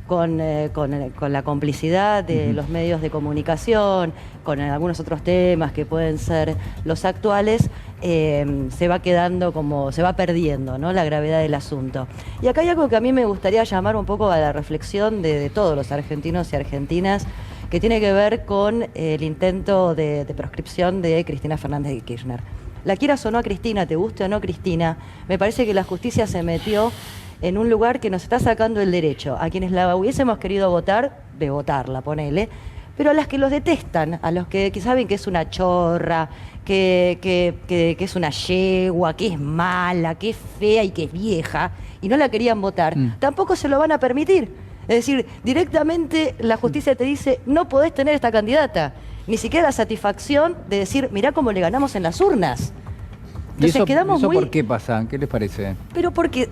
con la complicidad de los medios de comunicación, con algunos otros temas que pueden ser los actuales, se va quedando se va perdiendo, ¿no?, la gravedad del asunto. Y acá hay algo que a mí me gustaría llamar un poco a la reflexión de todos los argentinos y argentinas, que tiene que ver con el intento de proscripción de Cristina Fernández de Kirchner. La quieras o no a Cristina, te guste o no Cristina, me parece que la justicia se metió en un lugar que nos está sacando el derecho a quienes la hubiésemos querido votar, de votarla, ponele, pero a las que los detestan, a los que saben que es una chorra, que es una yegua, que es mala, que es fea y que es vieja, y no la querían votar, tampoco se lo van a permitir. Es decir, directamente la justicia te dice, no podés tener esta candidata, ni siquiera la satisfacción de decir, mirá cómo le ganamos en las urnas. Entonces quedamos muy... ¿Por qué pasa? ¿Qué les parece? Pero porque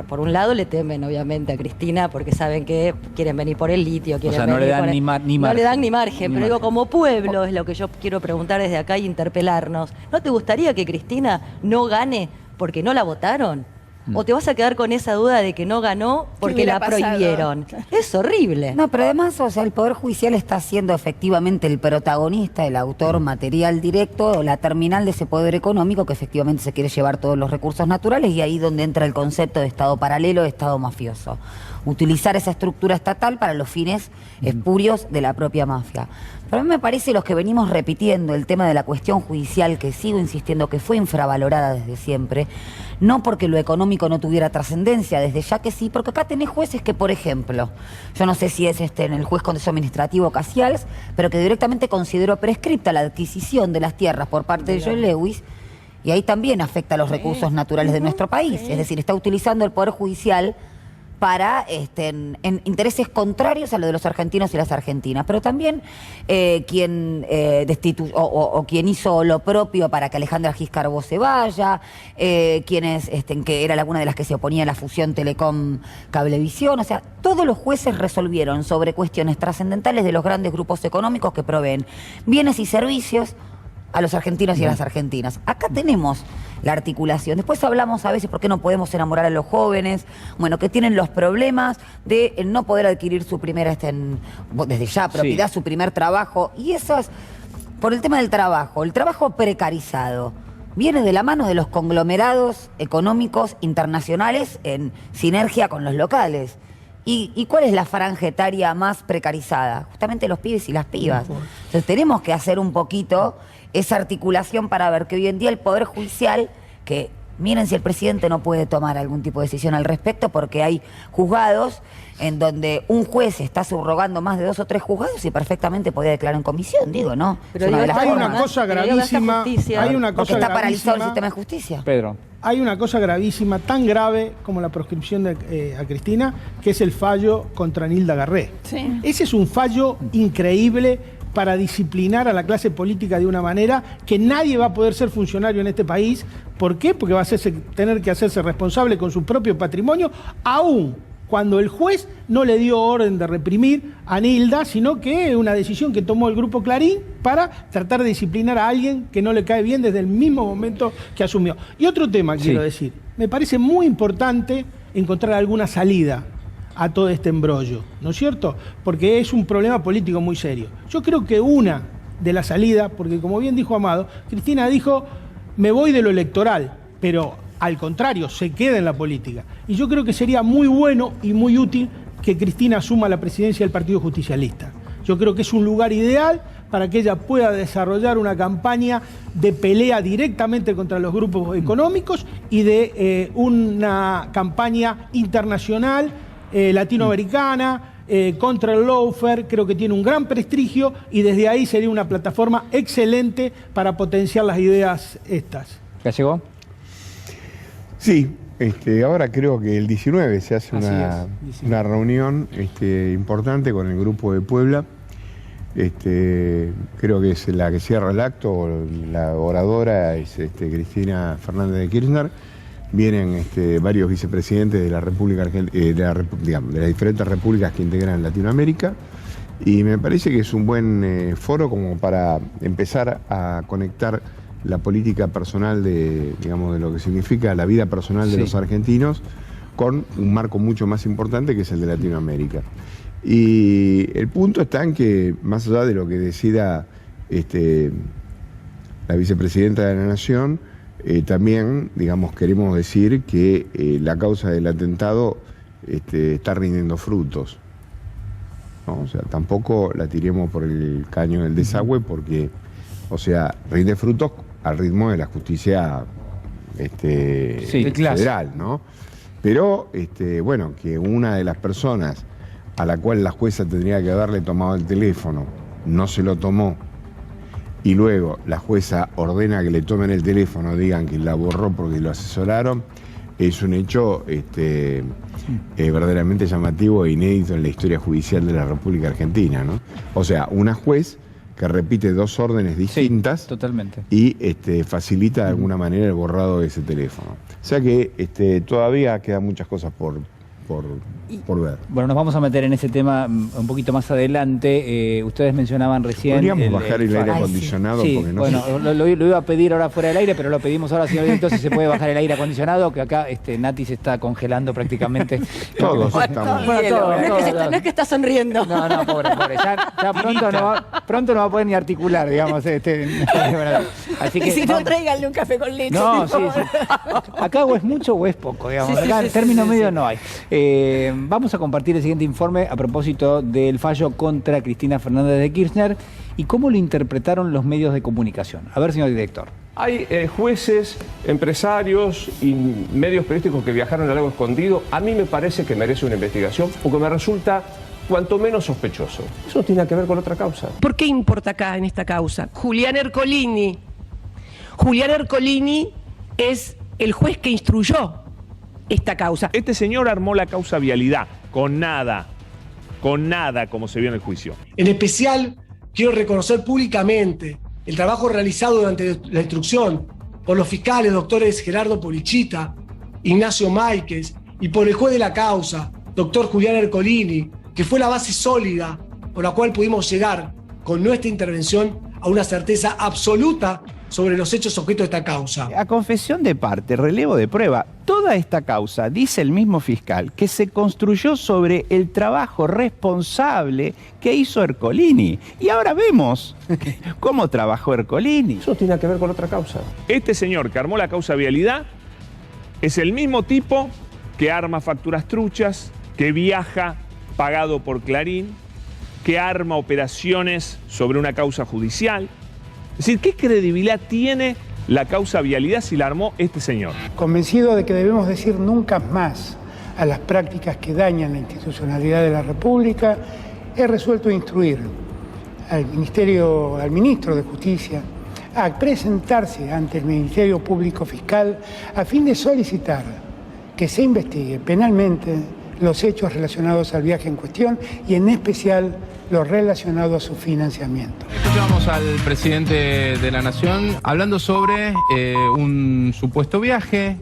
por un lado le temen obviamente a Cristina porque saben que quieren venir por el litio, quieren no le dan ni margen. No le dan ni margen, pero digo, como pueblo es lo que yo quiero preguntar desde acá y interpelarnos. ¿No te gustaría que Cristina no gane porque no la votaron? ¿O te vas a quedar con esa duda de que no ganó porque la prohibieron? Es horrible. No, pero además, o sea, el Poder Judicial está siendo efectivamente el protagonista, el autor material directo, o la terminal de ese poder económico que efectivamente se quiere llevar todos los recursos naturales, y ahí donde entra el concepto de Estado paralelo, de Estado mafioso. utilizar esa estructura estatal para los fines espurios de la propia mafia. Pero a mí me parece, los que venimos repitiendo el tema de la cuestión judicial, que sigo insistiendo que fue infravalorada desde siempre, no porque lo económico no tuviera trascendencia, desde ya que sí, porque acá tenés jueces que, por ejemplo, yo no sé si es en el juez contencioso administrativo Casials, pero que directamente consideró prescripta la adquisición de las tierras por parte de Joe Lewis, y ahí también afecta a los recursos naturales de nuestro país. Es decir, está utilizando el Poder Judicial para en intereses contrarios a lo de los argentinos y las argentinas, pero también quien quien hizo lo propio para que Alejandra Giscarbó se vaya, quienes que era una de las que se oponía a la fusión Telecom Cablevisión, o sea, todos los jueces resolvieron sobre cuestiones trascendentales de los grandes grupos económicos que proveen bienes y servicios a los argentinos y a las argentinas. Acá tenemos la articulación. Después hablamos a veces por qué no podemos enamorar a los jóvenes, bueno, que tienen los problemas de no poder adquirir su primera, desde ya, propiedad, su primer trabajo. Y esas, por el tema del trabajo, el trabajo precarizado, viene de la mano de los conglomerados económicos internacionales en sinergia con los locales. ¿Y cuál es la franja etaria más precarizada? Justamente los pibes y las pibas. Entonces tenemos que hacer un poquito esa articulación para ver que hoy en día el Poder Judicial, que miren si el presidente no puede tomar algún tipo de decisión al respecto, porque hay juzgados en donde un juez está subrogando más de 2 o 3 juzgados y perfectamente podía declarar en comisión, digo, ¿no? Pero hay una cosa gravísima, porque está paralizado el sistema de justicia. Pedro. Hay una cosa gravísima, tan grave como la proscripción a Cristina, que es el fallo contra Nilda Garré. Sí. Ese es un fallo increíble para disciplinar a la clase política de una manera que nadie va a poder ser funcionario en este país. ¿Por qué? Porque va a tener que hacerse responsable con su propio patrimonio, aún cuando el juez no le dio orden de reprimir a Nilda, sino que es una decisión que tomó el Grupo Clarín para tratar de disciplinar a alguien que no le cae bien desde el mismo momento que asumió. Y otro tema quiero decir, me parece muy importante encontrar alguna salida a todo este embrollo, ¿no es cierto? Porque es un problema político muy serio. Yo creo que una de las salidas, porque como bien dijo Amado, Cristina dijo, me voy de lo electoral, pero al contrario, se queda en la política. Y yo creo que sería muy bueno y muy útil que Cristina asuma la presidencia del Partido Justicialista. Yo creo que es un lugar ideal para que ella pueda desarrollar una campaña de pelea directamente contra los grupos económicos y de una campaña internacional, latinoamericana, contra el lawfare. Creo que tiene un gran prestigio y desde ahí sería una plataforma excelente para potenciar las ideas estas. ¿Gallego? Sí, ahora creo que el 19 se hace una reunión importante con el Grupo de Puebla. Creo que es la que cierra el acto, la oradora es Cristina Fernández de Kirchner. Vienen varios vicepresidentes de la República de las diferentes repúblicas que integran Latinoamérica, y me parece que es un buen foro como para empezar a conectar la política personal de lo que significa la vida personal de los argentinos con un marco mucho más importante que es el de Latinoamérica. Y el punto está en que, más allá de lo que decida la vicepresidenta de la Nación, también, queremos decir que la causa del atentado está rindiendo frutos, ¿no? O sea, tampoco la tiremos por el caño del desagüe porque, rinde frutos al ritmo de la justicia federal, ¿no? Pero, que una de las personas a la cual la jueza tendría que haberle tomado el teléfono no se lo tomó, y luego la jueza ordena que le tomen el teléfono, digan que la borró porque lo asesoraron, es un hecho verdaderamente llamativo e inédito en la historia judicial de la República Argentina, ¿no? O sea, una juez que repite 2 órdenes distintas totalmente. Y facilita de alguna manera el borrado de ese teléfono. O sea que todavía quedan muchas cosas por ver. Bueno, nos vamos a meter en ese tema un poquito más adelante. Ustedes mencionaban recién... ¿Podríamos bajar el aire acondicionado? Sí, porque no bueno, lo iba a pedir ahora fuera del aire, pero lo pedimos ahora, señor director, si se puede bajar el aire acondicionado, que acá Nati se está congelando prácticamente. Todos estamos. No es que está sonriendo. No, pobre. Ya pronto no va... Pronto no va a poder ni articular, digamos. Así que, y si no, tráiganle un café con leche. No, sí. Acá o es mucho o es poco, digamos. Acá en término medio no hay. Vamos a compartir el siguiente informe a propósito del fallo contra Cristina Fernández de Kirchner y cómo lo interpretaron los medios de comunicación. A ver, señor director. Hay jueces, empresarios y medios periodísticos que viajaron al lago escondido. A mí me parece que merece una investigación porque me resulta cuanto menos sospechoso. Eso tiene que ver con otra causa. ¿Por qué importa acá en esta causa? Julián Ercolini. Julián Ercolini es el juez que instruyó esta causa. Este señor armó la causa vialidad, con nada, como se vio en el juicio. En especial, quiero reconocer públicamente el trabajo realizado durante la instrucción por los fiscales doctores Gerardo Polichita, Ignacio Máiquez y por el juez de la causa, doctor Julián Ercolini, que fue la base sólida por la cual pudimos llegar con nuestra intervención a una certeza absoluta sobre los hechos objeto de esta causa. A confesión de parte, relevo de prueba, toda esta causa, dice el mismo fiscal, que se construyó sobre el trabajo responsable que hizo Ercolini. Y ahora vemos cómo trabajó Ercolini. Eso tiene que ver con otra causa. Este señor que armó la causa vialidad es el mismo tipo que arma facturas truchas, que viaja pagado por Clarín, que arma operaciones sobre una causa judicial. Es decir, ¿qué credibilidad tiene la causa vialidad si la armó este señor? Convencido de que debemos decir nunca más a las prácticas que dañan la institucionalidad de la República, he resuelto instruir al ministro de Justicia a presentarse ante el Ministerio Público Fiscal a fin de solicitar que se investigue penalmente los hechos relacionados al viaje en cuestión y en especial lo relacionado a su financiamiento. Escuchamos al presidente de la Nación hablando sobre un supuesto viaje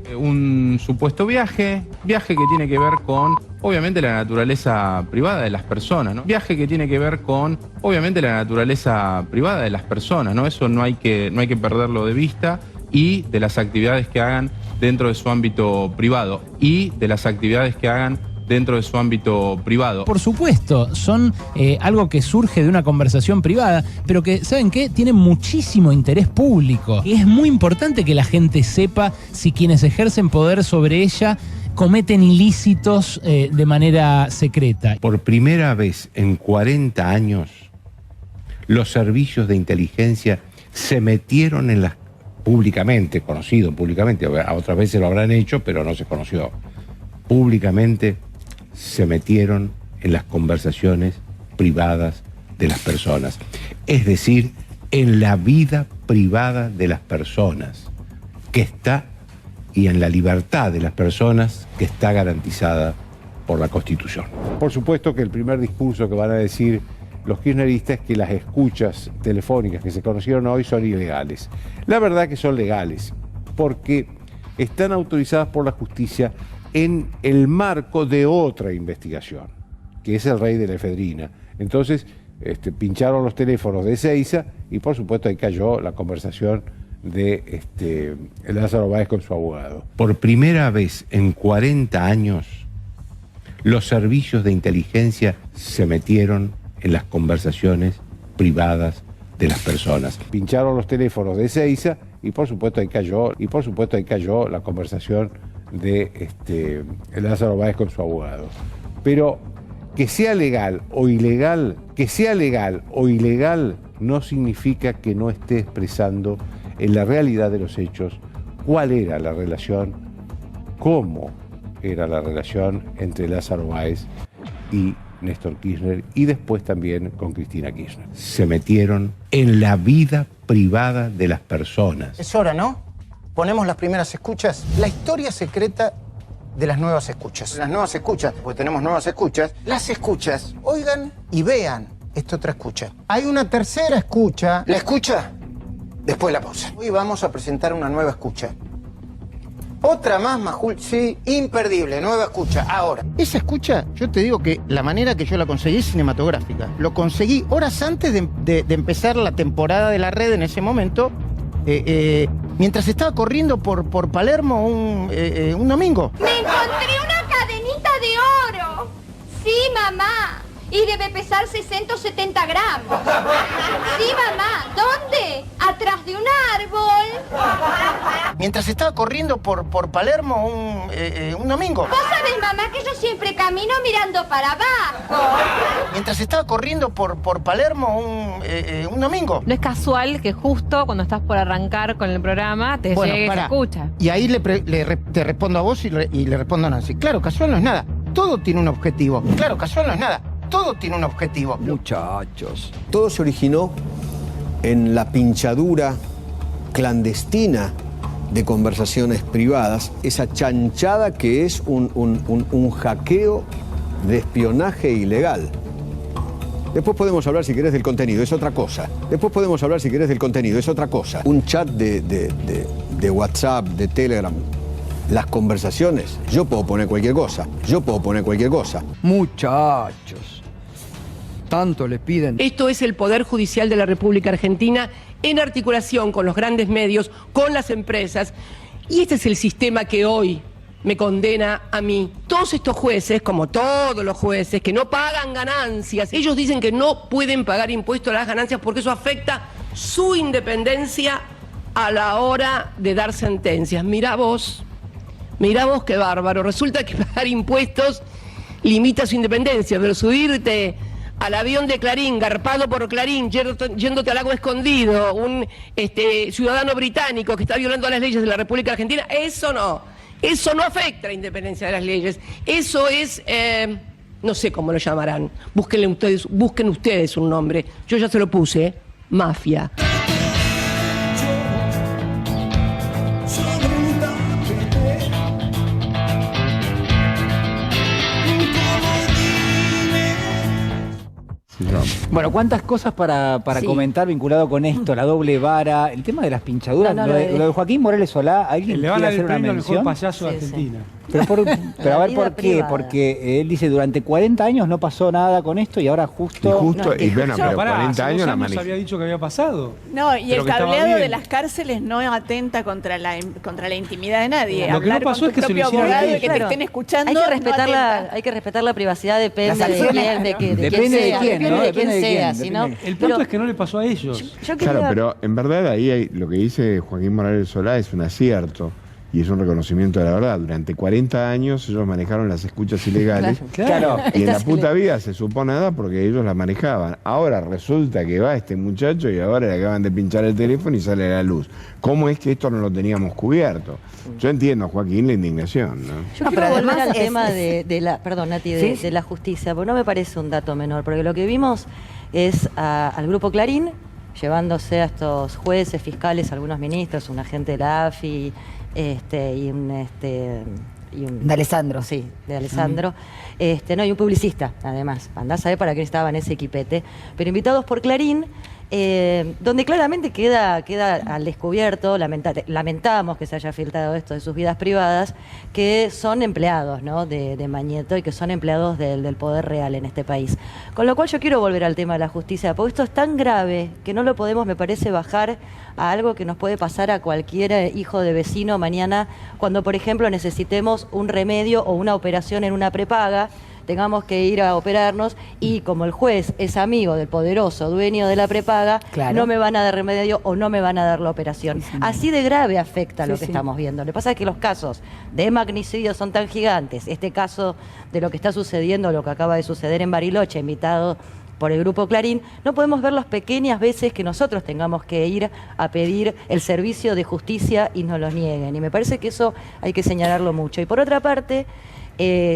que tiene que ver con, obviamente, la naturaleza privada de las personas, ¿no? Viaje que tiene que ver con, obviamente, la naturaleza privada de las personas, ¿no? Eso no hay que perderlo de vista, y de las actividades que hagan dentro de su ámbito privado, Por supuesto, son algo que surge de una conversación privada, pero que, ¿saben qué? Tiene muchísimo interés público. Y es muy importante que la gente sepa si quienes ejercen poder sobre ella cometen ilícitos de manera secreta. Por primera vez en 40 años, los servicios de inteligencia se metieron en las... conocido públicamente, a otras veces lo habrán hecho, pero no se conoció. Públicamente se metieron en las conversaciones privadas de las personas, es decir, en la vida privada de las personas que está, y en la libertad de las personas que está garantizada por la Constitución. Por supuesto que el primer discurso que van a decir los kirchneristas es que las escuchas telefónicas que se conocieron hoy son ilegales. La verdad que son legales, porque están autorizadas por la justicia en el marco de otra investigación, que es el rey de la efedrina. Entonces, pincharon los teléfonos de Ezeiza y por supuesto ahí cayó la conversación de Lázaro Báez con su abogado. Por primera vez en 40 años, los servicios de inteligencia se metieron en las conversaciones privadas de las personas. Pincharon los teléfonos de Ezeiza y por supuesto ahí cayó la conversación de Lázaro Báez con su abogado. Pero que sea legal o ilegal no significa que no esté expresando en la realidad de los hechos cuál era la relación, cómo era la relación entre Lázaro Báez y Néstor Kirchner, y después también con Cristina Kirchner. Se metieron en la vida privada de las personas. Es hora, ¿no? Ponemos las primeras escuchas. La historia secreta de las nuevas escuchas. Las nuevas escuchas, porque tenemos nuevas escuchas. Las escuchas, oigan y vean esta otra escucha. Hay una tercera escucha. La escucha después de la pausa. Hoy vamos a presentar una nueva escucha. Otra más, Majul, sí, imperdible, nueva escucha. Ahora, esa escucha, yo te digo que la manera que yo la conseguí es cinematográfica. Lo conseguí horas antes de empezar la temporada de la red en ese momento, mientras estaba corriendo por Palermo un domingo. ¡Me encontré una cadenita de oro! Sí, mamá. Y debe pesar 670 gramos. mientras estaba corriendo por Palermo un domingo. Vos sabés, mamá, que yo siempre camino mirando para abajo. Mientras estaba corriendo por Palermo un domingo. No es casual que justo cuando estás por arrancar con el programa te llegue esa escucha. Y ahí te respondo a vos y le respondo a Nancy. Claro, casual no es nada. Todo tiene un objetivo. Claro, casual no es nada. Todo tiene un objetivo. Muchachos, todo se originó en la pinchadura clandestina de conversaciones privadas, esa chanchada que es un hackeo de espionaje ilegal. Después podemos hablar, si querés, del contenido, es otra cosa. Después podemos hablar, si querés, del contenido, es otra cosa. Un chat de WhatsApp, de Telegram, las conversaciones, yo puedo poner cualquier cosa. Muchachos, tanto le piden. Esto es el Poder Judicial de la República Argentina en articulación con los grandes medios, con las empresas. Y este es el sistema que hoy me condena a mí. Todos estos jueces, como todos los jueces, que no pagan ganancias, ellos dicen que no pueden pagar impuestos a las ganancias porque eso afecta su independencia a la hora de dar sentencias. Mirá vos qué bárbaro. Resulta que pagar impuestos limita su independencia, pero subirte al avión de Clarín, garpado por Clarín, yéndote al lago escondido, un ciudadano británico que está violando las leyes de la República Argentina, eso no afecta la independencia de las leyes. Eso es, no sé cómo lo llamarán, busquen ustedes un nombre, yo ya se lo puse, mafia. Bueno, cuántas cosas para comentar vinculado con esto, la doble vara, el tema de las pinchaduras, lo de Joaquín Morales Solá, ¿alguien le van quiere a hacer una premio al mención? mejor payaso de Argentina. Pero a ver por qué, porque él dice durante 40 años no pasó nada con esto y ahora justo... Bueno, pero 40 años la manejó. había dicho que había pasado. No, y pero el que estaba cableado de bien. las cárceles no atenta contra la intimidad de nadie. Lo que no Hablar pasó con es que tu se lo propio hicieron a abogado y ellos. que te estén escuchando. Hay que respetar la privacidad, depende de quién, de quién Depende de sea. quién, ¿no? Depende de quién Depende de sea. quién, Si no, El punto es que no le pasó a ellos. Claro, pero en verdad ahí lo que dice Joaquín Morales Solá es un acierto y es un reconocimiento de la verdad. Durante 40 años ellos manejaron las escuchas ilegales. Claro. Y en la puta vida se supo nada porque ellos las manejaban. Ahora resulta que va este muchacho y ahora le acaban de pinchar el teléfono y sale a la luz. ¿Cómo es que esto no lo teníamos cubierto? Yo entiendo, Joaquín, la indignación, ¿no? Yo quiero volver al tema de la, perdón, Nati, de la justicia, porque no me parece un dato menor, porque lo que vimos es al Grupo Clarín llevándose a estos jueces, fiscales, algunos ministros, un agente de la AFI y un de Alessandro. Sí, de Alessandro. Y un publicista, además. Andá a saber para qué estaba en ese equipete. Pero invitados por Clarín, donde claramente queda al descubierto, lamentamos que se haya filtrado esto de sus vidas privadas, que son empleados, ¿no?, de Mañeto y que son empleados del poder real en este país. Con lo cual yo quiero volver al tema de la justicia, porque esto es tan grave que no lo podemos, me parece, bajar a algo que nos puede pasar a cualquier hijo de vecino mañana cuando, por ejemplo, necesitemos un remedio o una operación en una prepaga, tengamos que ir a operarnos y como el juez es amigo del poderoso dueño de la prepaga, no me van a dar remedio o no me van a dar la operación. Así de grave afecta lo que estamos viendo. Lo que pasa es que los casos de magnicidio son tan gigantes. Este caso de lo que está sucediendo, lo que acaba de suceder en Bariloche, invitado por el Grupo Clarín, no podemos ver las pequeñas veces que nosotros tengamos que ir a pedir el servicio de justicia y nos lo nieguen. Y me parece que eso hay que señalarlo mucho. Y por otra parte,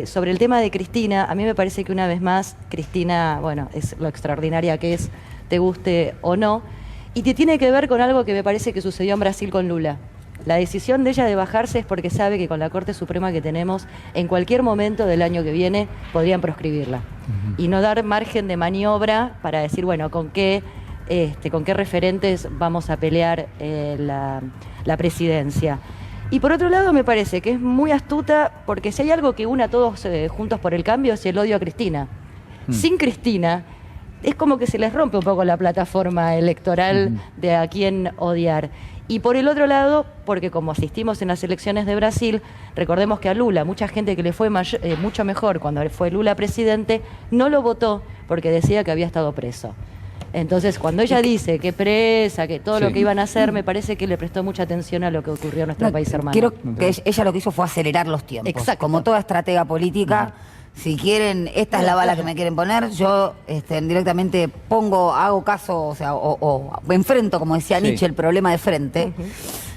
sobre el tema de Cristina, a mí me parece que una vez más Cristina, bueno, es lo extraordinaria que es, te guste o no, y que tiene que ver con algo que me parece que sucedió en Brasil con Lula. La decisión de ella de bajarse es porque sabe que con la Corte Suprema que tenemos, en cualquier momento del año que viene podrían proscribirla. Y no dar margen de maniobra para decir, bueno, con qué referentes vamos a pelear la presidencia. Y por otro lado me parece que es muy astuta porque si hay algo que une a todos juntos por el cambio es el odio a Cristina. Sin Cristina es como que se les rompe un poco la plataforma electoral de a quién odiar. Y por el otro lado, porque como asistimos en las elecciones de Brasil, recordemos que a Lula, mucha gente que le fue mucho mejor cuando fue Lula presidente, no lo votó porque decía que había estado preso. Entonces, cuando ella dice que presa, que todo lo que iban a hacer, me parece que le prestó mucha atención a lo que ocurrió en nuestro país hermano. Creo que ella lo que hizo fue acelerar los tiempos. Exacto. Como toda estratega política, si quieren, esta es la bala que me quieren poner, yo directamente hago caso, o enfrento, como decía Nietzsche, el problema de frente.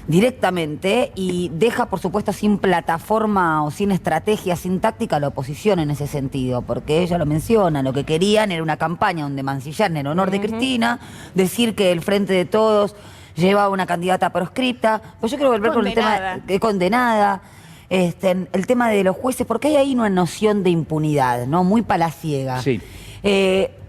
Directamente, y deja por supuesto sin plataforma o sin estrategia, sin táctica a la oposición en ese sentido, porque ella lo menciona, lo que querían era una campaña donde mancillaran el honor de Cristina, decir que el Frente de Todos llevaba una candidata proscripta, pues yo quiero volver con el tema de condenada. El tema de los jueces, porque hay ahí una noción de impunidad, ¿no? Muy palaciega. Sí.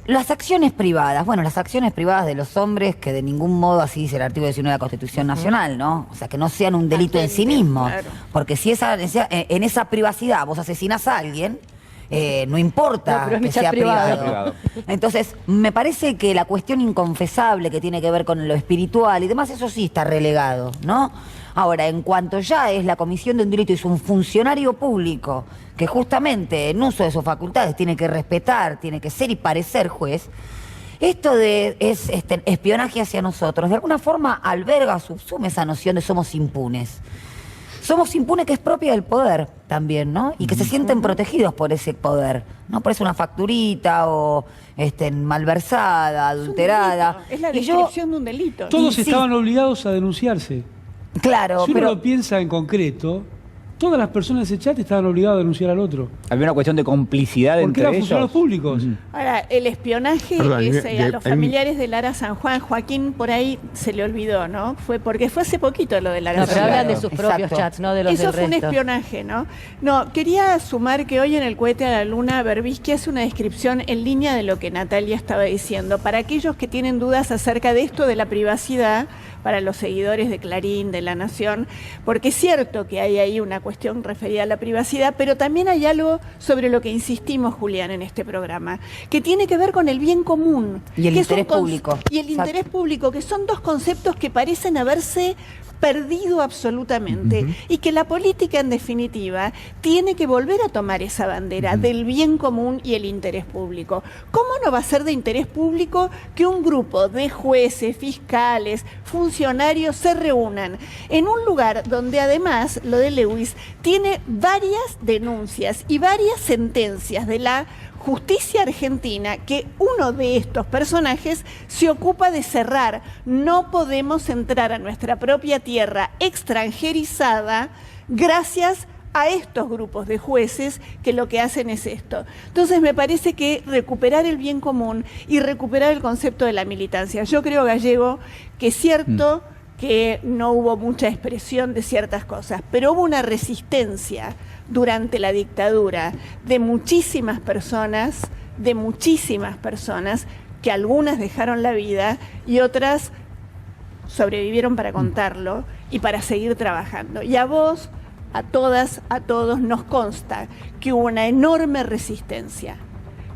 Las acciones privadas, las acciones privadas de los hombres, que de ningún modo, así dice el artículo 19 de la Constitución Nacional, ¿no? O sea, que no sean un delito en sí mismo. Claro. Porque si en esa privacidad vos asesinás a alguien, no importa que sea privado. Entonces, me parece que la cuestión inconfesable que tiene que ver con lo espiritual y demás, eso sí está relegado, ¿no? Ahora, en cuanto ya es la comisión de un delito y es un funcionario público que justamente en uso de sus facultades tiene que respetar, tiene que ser y parecer juez, esto es espionaje hacia nosotros, de alguna forma alberga, subsume esa noción de somos impunes. Somos impunes, que es propia del poder también, ¿no? Y que se sienten protegidos por ese poder, no por eso una facturita o malversada, adulterada. Es la descripción de un delito. Todos estaban obligados a denunciarse. Claro, si uno lo piensa en concreto, todas las personas de ese chat estaban obligadas a denunciar al otro. Había una cuestión de complicidad entre ellos. Porque eran funcionarios públicos. Ahora, el espionaje a los familiares de Lara San Juan, Joaquín por ahí se le olvidó, ¿no? Porque fue hace poquito lo de Lara San Juan. Pero hablan de sus propios chats, no de los Eso del fue resto. un espionaje, ¿no? No, quería sumar que hoy en el cohete a la luna, Berbisky hace una descripción en línea de lo que Natalia estaba diciendo. Para aquellos que tienen dudas acerca de esto de la privacidad, para los seguidores de Clarín, de La Nación, porque es cierto que hay ahí una cuestión referida a la privacidad, pero también hay algo sobre lo que insistimos, Julián, en este programa, que tiene que ver con el bien común. Y el interés público. Y el interés público, que son dos conceptos que parecen haberse perdido absolutamente, y que la política, en definitiva, tiene que volver a tomar esa bandera del bien común y el interés público. ¿Cómo no va a ser de interés público que un grupo de jueces, fiscales, funcionarios se reúnan en un lugar donde además lo de Lewis tiene varias denuncias y varias sentencias de la justicia argentina, que uno de estos personajes se ocupa de cerrar? No podemos entrar a nuestra propia tierra extranjerizada gracias a estos grupos de jueces que lo que hacen es esto. Entonces me parece que recuperar el bien común y recuperar el concepto de la militancia. Yo creo, Gallego, que es cierto que no hubo mucha expresión de ciertas cosas, pero hubo una resistencia durante la dictadura de muchísimas personas, que algunas dejaron la vida y otras sobrevivieron para contarlo y para seguir trabajando. Y a vos, a todas, a todos nos consta que hubo una enorme resistencia,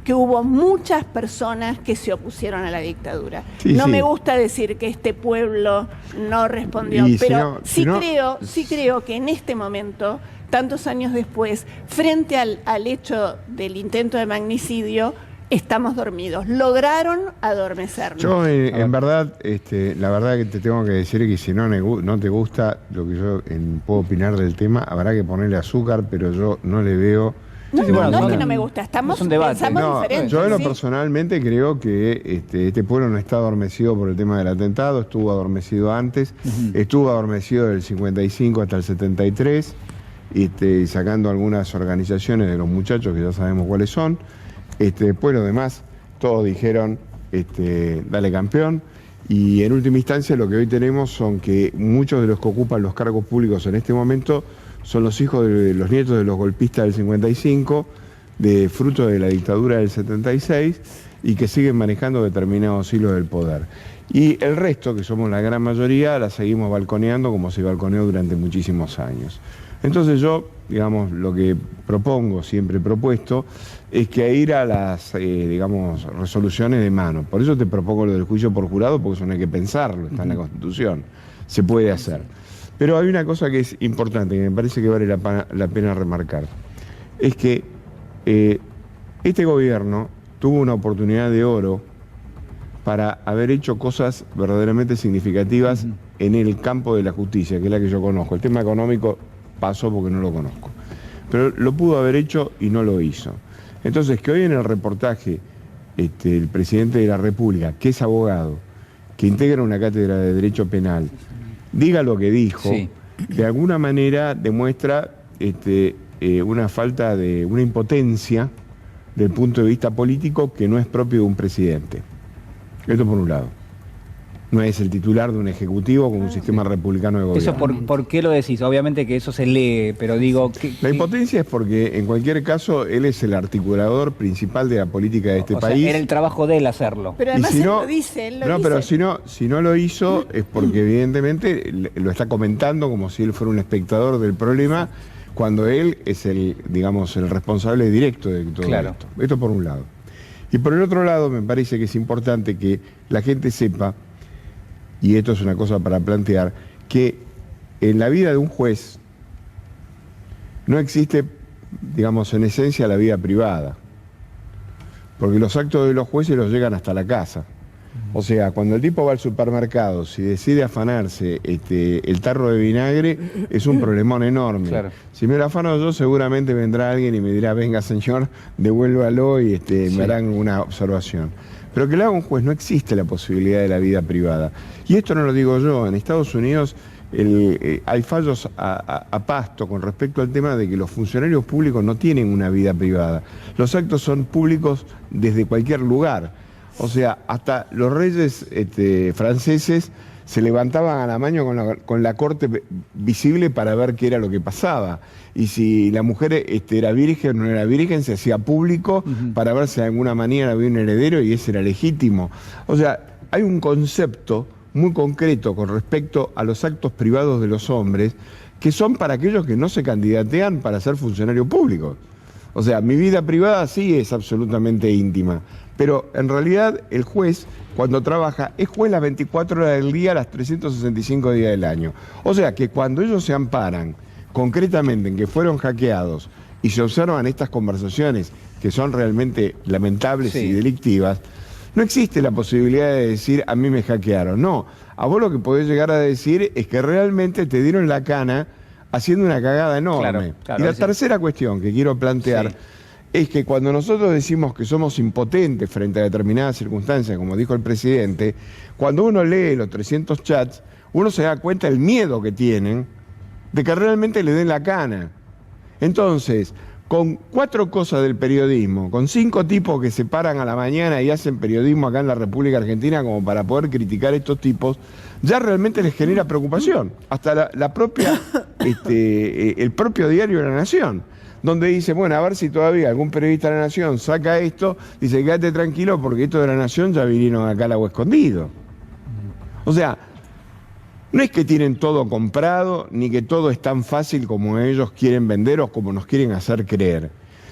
que hubo muchas personas que se opusieron a la dictadura. Me gusta decir que este pueblo no respondió, pero sí creo que en este momento, tantos años después, frente al hecho del intento de magnicidio, estamos dormidos. Lograron adormecernos. Yo, en verdad, la verdad que te tengo que decir que si no te gusta lo que yo puedo opinar del tema, habrá que ponerle azúcar, pero yo no le veo... No es que no me gusta, estamos pensando diferente. Yo personalmente creo que este pueblo no está adormecido por el tema del atentado, estuvo adormecido antes, estuvo adormecido del 55 hasta el 73, sacando algunas organizaciones de los muchachos que ya sabemos cuáles son. Después lo demás, todos dijeron, dale campeón. Y en última instancia lo que hoy tenemos son que muchos de los que ocupan los cargos públicos en este momento son los hijos de los nietos de los golpistas del 55, de fruto de la dictadura del 76, y que siguen manejando determinados hilos del poder. Y el resto, que somos la gran mayoría, la seguimos balconeando como se balconeó durante muchísimos años. Entonces yo, digamos, lo que propongo, siempre he propuesto, es que ir a las, resoluciones de mano. Por eso te propongo lo del juicio por jurado, porque eso no hay que pensarlo, está en la Constitución, se puede hacer. Pero hay una cosa que es importante, que me parece que vale la pena remarcar, es que este gobierno tuvo una oportunidad de oro para haber hecho cosas verdaderamente significativas en el campo de la justicia, que es la que yo conozco. El tema económico pasó porque no lo conozco. Pero lo pudo haber hecho y no lo hizo. Entonces, que hoy en el reportaje el presidente de la República, que es abogado, que integra una cátedra de Derecho Penal, diga lo que dijo, sí, de alguna manera demuestra una falta de, una impotencia del punto de vista político que no es propio de un presidente. Esto por un lado. No es el titular de un ejecutivo con un sistema republicano de gobierno. ¿Eso por qué lo decís? Obviamente que eso se lee, pero digo... La impotencia es porque, en cualquier caso, él es el articulador principal de la política de este país. Era el trabajo de él hacerlo. Pero además si no, él lo dice, pero si no lo hizo es porque evidentemente lo está comentando como si él fuera un espectador del problema, cuando él es el responsable directo de todo esto. Esto por un lado. Y por el otro lado, me parece que es importante que la gente sepa, y esto es una cosa para plantear, que en la vida de un juez no existe, en esencia, la vida privada. Porque los actos de los jueces los llegan hasta la casa. O sea, cuando el tipo va al supermercado, si decide afanarse el tarro de vinagre, es un problemón enorme. Claro. Si me lo afano yo, seguramente vendrá alguien y me dirá, venga señor, devuélvalo y me harán una observación. Pero que le haga un juez, no existe la posibilidad de la vida privada. Y esto no lo digo yo, en Estados Unidos hay fallos a pasto con respecto al tema de que los funcionarios públicos no tienen una vida privada. Los actos son públicos desde cualquier lugar. O sea, hasta los reyes franceses se levantaban a la mañana con la corte visible para ver qué era lo que pasaba. Y si la mujer era virgen o no era virgen, se hacía público para ver si de alguna manera había un heredero y ese era legítimo. O sea, hay un concepto muy concreto con respecto a los actos privados de los hombres que son para aquellos que no se candidatean para ser funcionarios públicos. O sea, mi vida privada sí es absolutamente íntima, pero en realidad el juez, cuando trabaja, es juez las 24 horas del día, las 365 días del año. O sea que cuando ellos se amparan concretamente en que fueron hackeados y se observan estas conversaciones que son realmente lamentables y delictivas, no existe la posibilidad de decir a mí me hackearon. No, a vos lo que podés llegar a decir es que realmente te dieron la cana haciendo una cagada enorme. Y la tercera cuestión que quiero plantear es que cuando nosotros decimos que somos impotentes frente a determinadas circunstancias, como dijo el presidente, cuando uno lee los 300 chats, uno se da cuenta del miedo que tienen de que realmente le den la cana. Entonces, con 4 cosas del periodismo, con 5 tipos que se paran a la mañana y hacen periodismo acá en la República Argentina como para poder criticar a estos tipos, ya realmente les genera preocupación. Hasta la propia, el propio diario de La Nación, donde dice, bueno, a ver si todavía algún periodista de La Nación saca esto, dice, quédate tranquilo porque esto de La Nación ya vinieron acá al agua escondido. O sea, no es que tienen todo comprado, ni que todo es tan fácil como ellos quieren vender o como nos quieren hacer creer.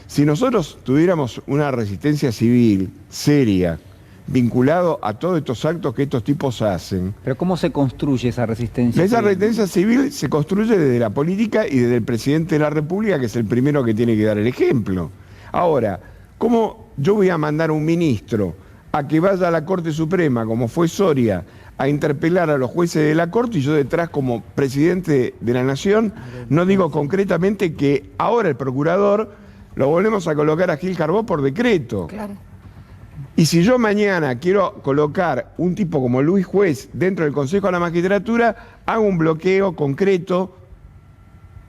Si nosotros tuviéramos una resistencia civil seria, vinculado a todos estos actos que estos tipos hacen... ¿Pero cómo se construye esa resistencia civil? Esa resistencia civil se construye desde la política y desde el presidente de la República, que es el primero que tiene que dar el ejemplo. Ahora, ¿cómo yo voy a mandar a un ministro a que vaya a la Corte Suprema, como fue Soria, a interpelar a los jueces de la Corte y yo detrás como presidente de la Nación no digo concretamente que ahora el procurador lo volvemos a colocar a Gil Carbó por decreto? Claro. Y si yo mañana quiero colocar un tipo como Luis Juez dentro del Consejo de la Magistratura, hago un bloqueo concreto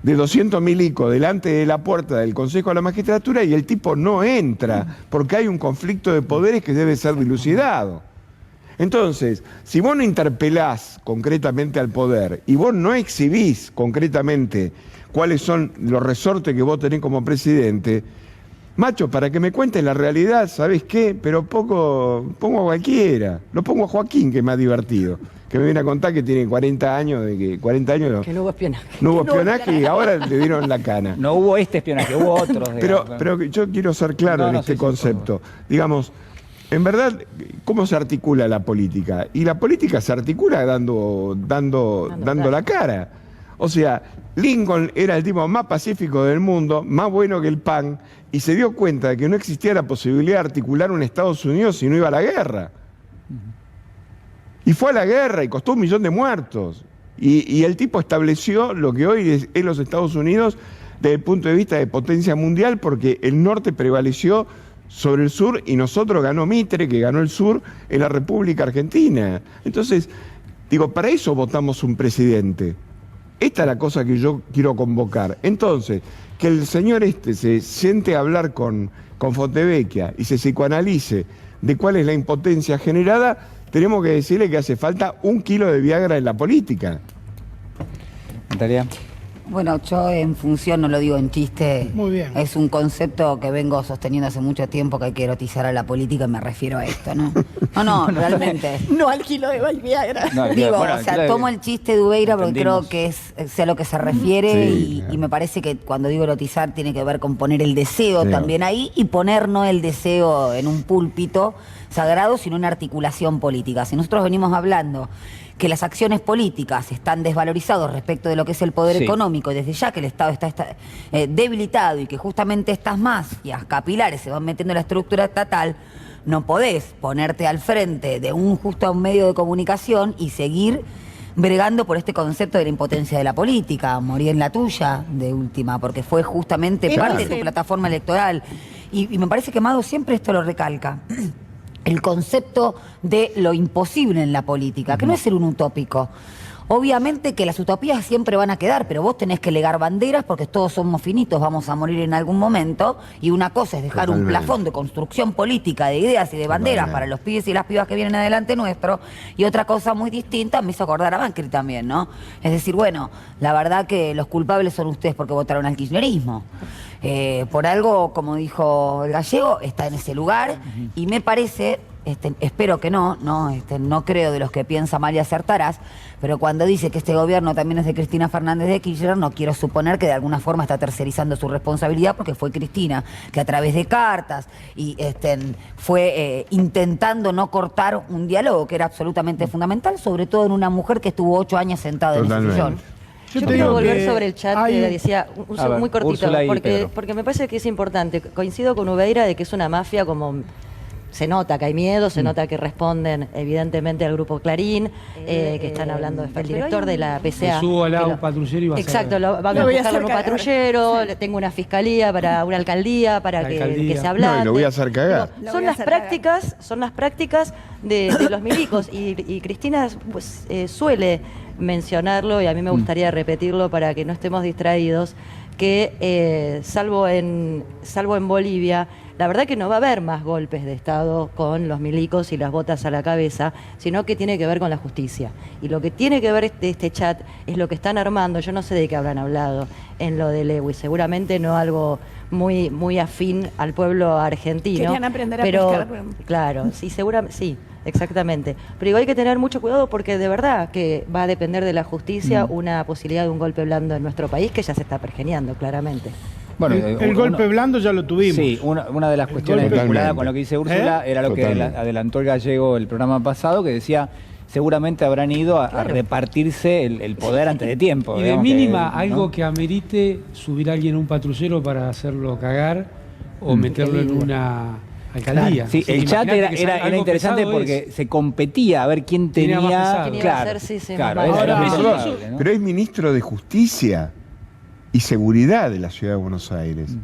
de 200 milicos delante de la puerta del Consejo de la Magistratura y el tipo no entra porque hay un conflicto de poderes que debe ser dilucidado. Entonces, si vos no interpelás concretamente al poder y vos no exhibís concretamente cuáles son los resortes que vos tenés como presidente, macho, para que me cuentes la realidad, ¿sabés qué? Pero pongo a cualquiera. Lo pongo a Joaquín, que es más divertido. Que me viene a contar que tiene 40 años. Que no hubo espionaje. No hubo espionaje y ahora le dieron la cana. No hubo este espionaje, hubo otros. Pero yo quiero ser claro en este concepto. Digamos, en verdad, ¿cómo se articula la política? Y la política se articula dando la cara. O sea, Lincoln era el tipo más pacífico del mundo, más bueno que el pan, y se dio cuenta de que no existía la posibilidad de articular un Estados Unidos si no iba a la guerra. Y fue a la guerra y costó 1 millón de muertos. Y el tipo estableció lo que hoy es los Estados Unidos desde el punto de vista de potencia mundial, porque el norte prevaleció sobre el sur y nosotros ganó Mitre, que ganó el sur en la República Argentina. Entonces, digo, para eso votamos un presidente. Esta es la cosa que yo quiero convocar. Entonces, que el señor se siente a hablar con Fontevecchia y se psicoanalice de cuál es la impotencia generada, tenemos que decirle que hace falta 1 kilo de Viagra en la política. Natalia. Bueno, yo en función, no lo digo en chiste, muy bien. Es un concepto que vengo sosteniendo hace mucho tiempo, que hay que erotizar a la política, y me refiero a esto, ¿no? No, realmente. No al kilo de Viagra. No, digo, bueno, o sea, tomo el chiste de Ubeira porque creo que es a lo que se refiere, y me parece que cuando digo erotizar tiene que ver con poner el deseo también ahí, y poner no el deseo en un púlpito sagrado, sino en articulación política. Si nosotros venimos hablando que las acciones políticas están desvalorizadas respecto de lo que es el poder económico, y desde ya que el Estado está debilitado, y que justamente estas mafias capilares se van metiendo en la estructura estatal, no podés ponerte al frente de un medio de comunicación y seguir bregando por este concepto de la impotencia de la política. Morí en la tuya, de última, porque fue justamente parte de tu plataforma electoral. Y me parece que Mado siempre esto lo recalca. El concepto de lo imposible en la política, que no es ser un utópico. Obviamente que las utopías siempre van a quedar, pero vos tenés que legar banderas porque todos somos finitos, vamos a morir en algún momento, y una cosa es dejar un plafón de construcción política, de ideas y de banderas para los pibes y las pibas que vienen adelante nuestro, y otra cosa muy distinta, me hizo acordar a Macri también, ¿no? Es decir, bueno, la verdad que los culpables son ustedes porque votaron al kirchnerismo. Por algo, como dijo el gallego, está en ese lugar, y me parece, espero que no creo de los que piensa mal y acertarás, pero cuando dice que este gobierno también es de Cristina Fernández de Kirchner, no quiero suponer que de alguna forma está tercerizando su responsabilidad, porque fue Cristina que a través de cartas y fue intentando no cortar un diálogo que era absolutamente fundamental, sobre todo en una mujer que estuvo 8 años sentada en ese sillón. Yo quiero volver sobre el chat, decía, muy cortito, porque me parece que es importante. Coincido con Ubeira de que es una mafia como... Se nota que hay miedo, se nota que responden evidentemente al grupo Clarín, que están hablando del director de la PCA. Subo al lado un patrullero y vas exacto, van a buscar un patrullero, tengo una fiscalía para una alcaldía, para que se ablande. No, y lo voy a hacer cagar. Son las prácticas de los milicos, y Cristina pues, suele mencionarlo, y a mí me gustaría repetirlo para que no estemos distraídos, que salvo en Bolivia, la verdad que no va a haber más golpes de Estado con los milicos y las botas a la cabeza, sino que tiene que ver con la justicia. Y lo que tiene que ver este chat es lo que están armando, yo no sé de qué habrán hablado en lo de Lewis, seguramente no algo muy afín al pueblo argentino. Querían aprender a pescar. Claro, sí, seguramente, sí, exactamente. Pero igual hay que tener mucho cuidado porque de verdad que va a depender de la justicia una posibilidad de un golpe blando en nuestro país, que ya se está pergeneando claramente. Bueno, el golpe blando ya lo tuvimos. Sí, una de las cuestiones vinculadas con lo que dice Úrsula era lo que adelantó el gallego el programa pasado, que decía seguramente habrán ido a repartirse el poder antes de tiempo. Y de mínima algo que amerite subir a alguien a un patrullero para hacerlo cagar o meterlo en una alcaldía. Sí, el chat era interesante porque se competía a ver quién tenía... Pero es ministro de Justicia y Seguridad de la Ciudad de Buenos Aires.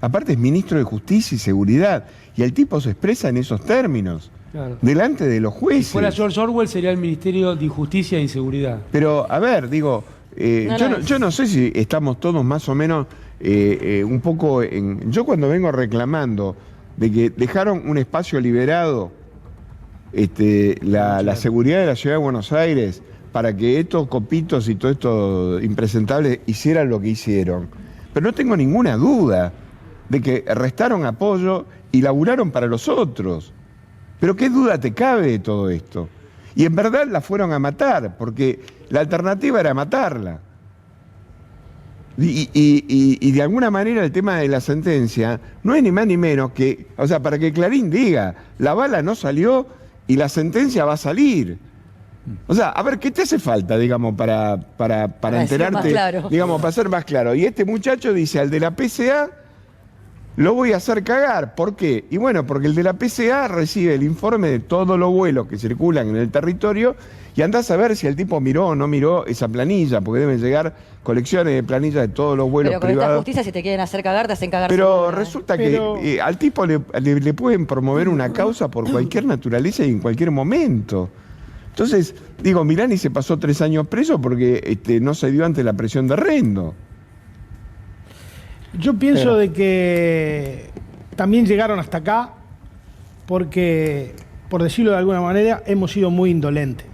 Aparte es ministro de Justicia y Seguridad. Y el tipo se expresa en esos términos. Claro. Delante de los jueces. Si fuera George Orwell sería el Ministerio de Injusticia e Inseguridad. Pero, a ver, digo, yo no sé si estamos todos más o menos un poco en... Yo cuando vengo reclamando de que dejaron un espacio liberado la seguridad de la Ciudad de Buenos Aires para que estos copitos y todo esto impresentables hicieran lo que hicieron. Pero no tengo ninguna duda de que restaron apoyo y laburaron para los otros. Pero ¿qué duda te cabe de todo esto? Y en verdad la fueron a matar, porque la alternativa era matarla. Y de alguna manera el tema de la sentencia no es ni más ni menos que, o sea, para que Clarín diga, la bala no salió y la sentencia va a salir. O sea, a ver, ¿qué te hace falta, digamos, para enterarte? Digamos, para ser más claro. Y este muchacho dice al de la PCA lo voy a hacer cagar. ¿Por qué? Y bueno, porque el de la PCA recibe el informe de todos los vuelos que circulan en el territorio y andás a ver si el tipo miró o no miró esa planilla, porque deben llegar colecciones de planillas de todos los vuelos Pero con privados. esta justicia, si te quieren hacer cagar, te hacen cagar. Pero seguro, resulta que al tipo le pueden promover una causa por cualquier naturaleza y en cualquier momento. Entonces, digo, Milani se pasó 3 años preso porque no se dio ante la presión de Rendo. Yo pienso de que también llegaron hasta acá porque, por decirlo de alguna manera, hemos sido muy indolentes.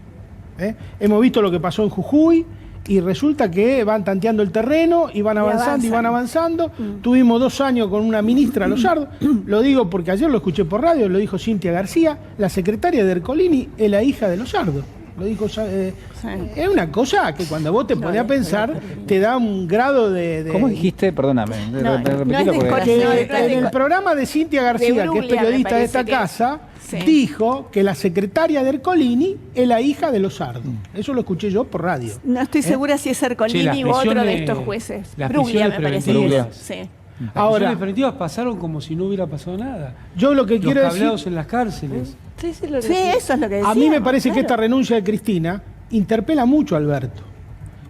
Hemos visto lo que pasó en Jujuy y resulta que van tanteando el terreno y van avanzando y van avanzando. Tuvimos 2 años con una ministra Lozardo. Lo digo porque ayer lo escuché por radio, lo dijo Cintia García, la secretaria de Ercolini es la hija de Lozardo. Lo dijo, es una cosa que cuando vos te pones a pensar te da un grado de... ¿Cómo dijiste? Perdóname. En el programa de Cintia García, que es periodista de esta casa, dijo que la secretaria de Ercolini es la hija de Lozardo. Eso lo escuché yo por radio. No estoy segura si es Ercolini u otro de estos jueces. Bruglia, me parece. Sí. Ahora, las preventivas pasaron como si no hubiera pasado nada. Yo lo que quiero decir... cableados en las cárceles. Sí, eso es lo que decía. A mí me parece que esta renuncia de Cristina interpela mucho a Alberto.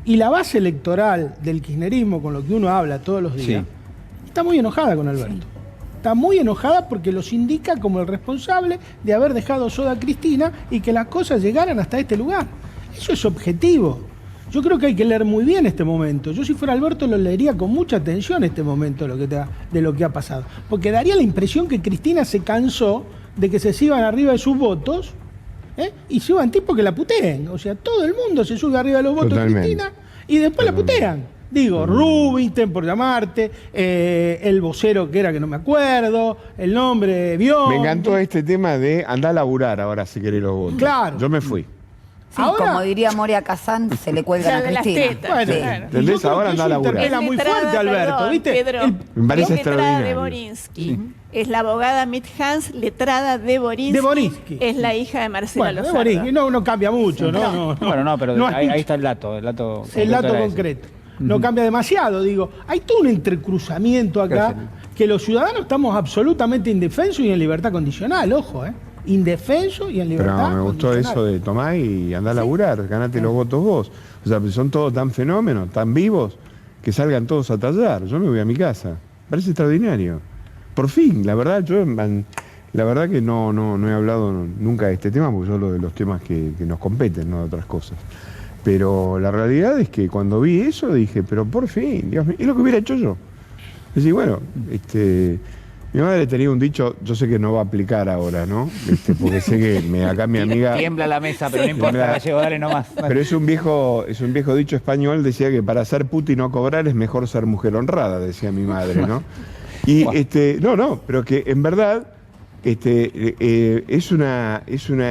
Y la base electoral del kirchnerismo, con lo que uno habla todos los días, está muy enojada con Alberto. Sí. Está muy enojada porque los indica como el responsable de haber dejado sola a Cristina y que las cosas llegaran hasta este lugar. Eso es objetivo. Yo creo que hay que leer muy bien este momento. Yo si fuera Alberto lo leería con mucha atención este momento de lo que ha pasado. Porque daría la impresión que Cristina se cansó de que se sigan arriba de sus votos y suban tipos que la puteen. O sea, todo el mundo se sube arriba de los votos de Cristina y después la putean. Digo, Rubinstein, por llamarte, el vocero que era que no me acuerdo, el nombre, Bion. Me encantó este tema de andar a laburar ahora si querés los votos. Claro. Yo me fui. Sí, ahora, como diría Moria Kazán, se le cuelgan a Cristina. Bueno, ¿entendés? Ahora anda a laburar. Es muy fuerte, Alberto, ¿viste? Pedro, me parece extraordinario. De Borinsky. Es la abogada Mit Hans, letrada de Borinsky. Es la hija de Marcela Lozardo. De Borinsky. No cambia mucho, ¿no? Bueno, no, pero ahí está el dato. El dato concreto. No cambia demasiado, digo. Hay todo un entrecruzamiento acá que los ciudadanos estamos absolutamente indefensos y en libertad condicional, ojo, indefenso y en libertad. Pero me gustó eso de tomar y andar a laburar, ganate los votos vos. O sea, son todos tan fenómenos, tan vivos, que salgan todos a tallar. Yo me voy a mi casa. Parece extraordinario. Por fin, la verdad, la verdad que no he hablado nunca de este tema, porque yo hablo de los temas que nos competen, no de otras cosas. Pero la realidad es que cuando vi eso dije, pero por fin, Dios mío, es lo que hubiera hecho yo. Es decir, bueno, mi madre tenía un dicho, yo sé que no va a aplicar ahora, ¿no? Porque sé que acá mi amiga... Tiembla la mesa, pero no importa, Gallego, dale nomás. Pero es un viejo dicho español, decía que para ser puta y no cobrar es mejor ser mujer honrada, decía mi madre, ¿no? Y pero que en verdad es una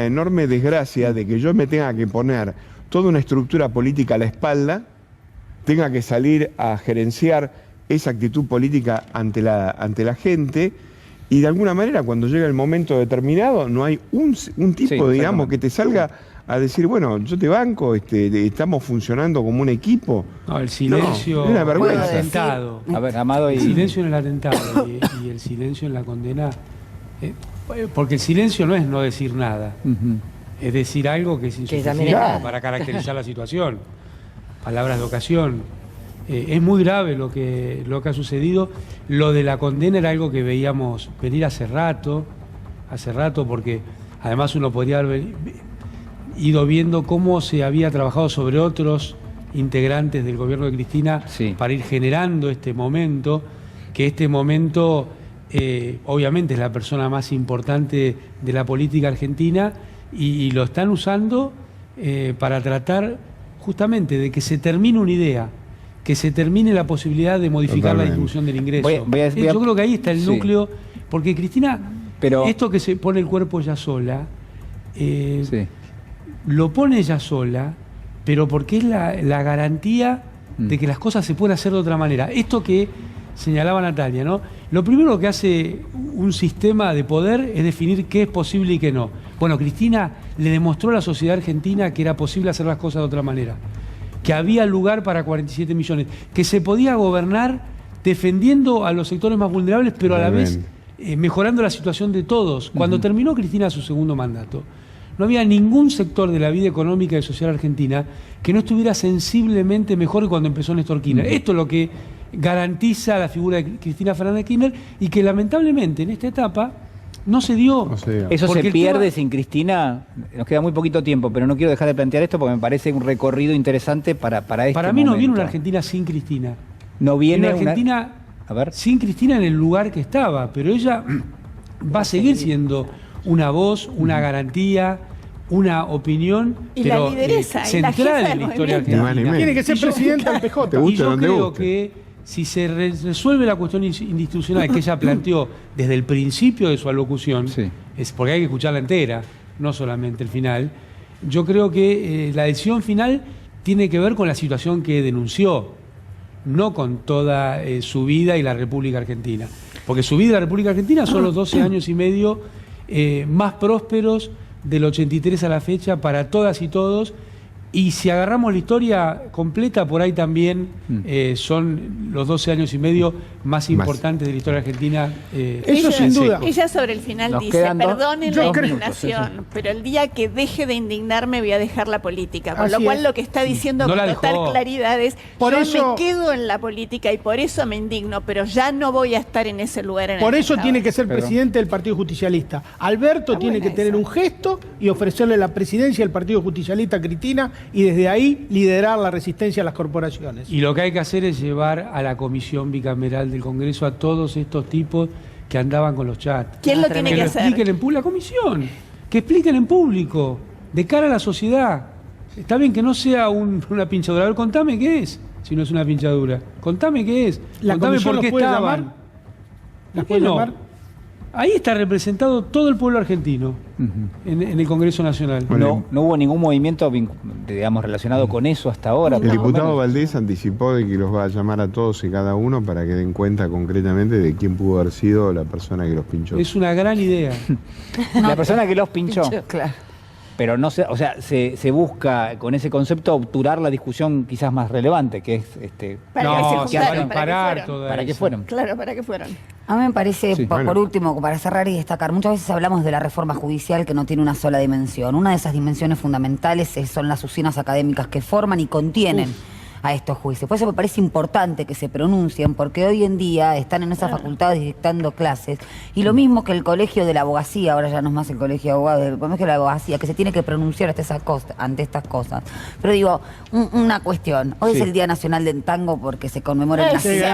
enorme desgracia de que yo me tenga que poner toda una estructura política a la espalda, tenga que salir a gerenciar esa actitud política ante la gente, y de alguna manera cuando llega el momento determinado no hay un tipo, digamos, que te salga a decir, bueno, yo te banco, estamos funcionando como un equipo. No, el silencio es una vergüenza. El atentado. A ver, Amado, el silencio en el atentado y el silencio en la condena, porque el silencio no es no decir nada, es decir algo que es insuficiente para caracterizar la situación. Palabras de ocasión. Es muy grave lo que ha sucedido. Lo de la condena era algo que veíamos venir hace rato, porque además uno podría haber ido viendo cómo se había trabajado sobre otros integrantes del gobierno de Cristina para ir generando este momento, que este momento obviamente es la persona más importante de la política argentina y lo están usando para tratar justamente de que se termine una idea, que se termine la posibilidad de modificar la distribución del ingreso. Yo creo que ahí está el núcleo, porque Cristina, esto que se pone el cuerpo ella sola, lo pone ella sola, pero porque es la garantía de que las cosas se pueden hacer de otra manera. Esto que señalaba Natalia, ¿no? Lo primero que hace un sistema de poder es definir qué es posible y qué no. Bueno, Cristina le demostró a la sociedad argentina que era posible hacer las cosas de otra manera, que había lugar para 47 millones, que se podía gobernar defendiendo a los sectores más vulnerables, pero a la vez mejorando la situación de todos. Cuando terminó Cristina su segundo mandato, no había ningún sector de la vida económica y social argentina que no estuviera sensiblemente mejor que cuando empezó Néstor Kirchner. Esto es lo que garantiza la figura de Cristina Fernández de Kirchner y que lamentablemente en esta etapa no se dio. Eso se pierde sin Cristina. Nos queda muy poquito tiempo, pero no quiero dejar de plantear esto porque me parece un recorrido interesante para este Para mí no viene una Argentina sin Cristina. No viene una Argentina sin Cristina en el lugar que estaba, pero ella va a seguir siendo una voz, una garantía, una opinión, y pero la lideresa, central en la historia argentina. Tiene que ser presidenta del PJ. Y yo creo que si se resuelve la cuestión institucional que ella planteó desde el principio de su alocución, es porque hay que escucharla entera, no solamente el final, yo creo que la decisión final tiene que ver con la situación que denunció, no con toda su vida y la República Argentina. Porque su vida y la República Argentina son los 12 años y medio más prósperos del 83 a la fecha para todas y todos, y si agarramos la historia completa, por ahí también son los 12 años y medio más importantes de la historia argentina. Eso sin duda. Ella sobre el final dice, perdonen la indignación, pero el día que deje de indignarme voy a dejar la política. Con lo cual lo que está diciendo con total claridad es, yo me quedo en la política y por eso me indigno, pero ya no voy a estar en ese lugar. Por eso tiene que ser presidente del Partido Justicialista. Alberto tiene que tener un gesto y ofrecerle la presidencia del Partido Justicialista a Cristina, y desde ahí liderar la resistencia a las corporaciones. Y lo que hay que hacer es llevar a la comisión bicameral del Congreso a todos estos tipos que andaban con los chats. ¿Quién lo tiene que hacer? Expliquen en público, la comisión, que expliquen en público, de cara a la sociedad. Está bien que no sea una pinchadura. A ver, contame qué es, si no es una pinchadura. Contame qué es. Contame por qué estaban. ¿Por qué no? Ahí está representado todo el pueblo argentino en el Congreso Nacional. Bueno, no hubo ningún movimiento, digamos, relacionado con eso hasta ahora. El diputado Valdés anticipó de que los va a llamar a todos y cada uno para que den cuenta concretamente de quién pudo haber sido la persona que los pinchó. Es una gran idea. La persona que los pinchó. Claro. Pero no se, o sea, se busca con ese concepto obturar la discusión quizás más relevante, que es para qué fueron. Claro, para qué fueron. A mí me parece, por último, para cerrar y destacar, muchas veces hablamos de la reforma judicial que no tiene una sola dimensión. Una de esas dimensiones fundamentales son las usinas académicas que forman y contienen a estos juicios. Por eso me parece importante que se pronuncien, porque hoy en día están en esas facultades dictando clases, y lo mismo que el colegio de la abogacía, ahora ya no es más el colegio de abogados, el colegio de la abogacía, que se tiene que pronunciar ante estas cosas. Pero digo, una cuestión, hoy es el Día Nacional del Tango porque se conmemora el nacimiento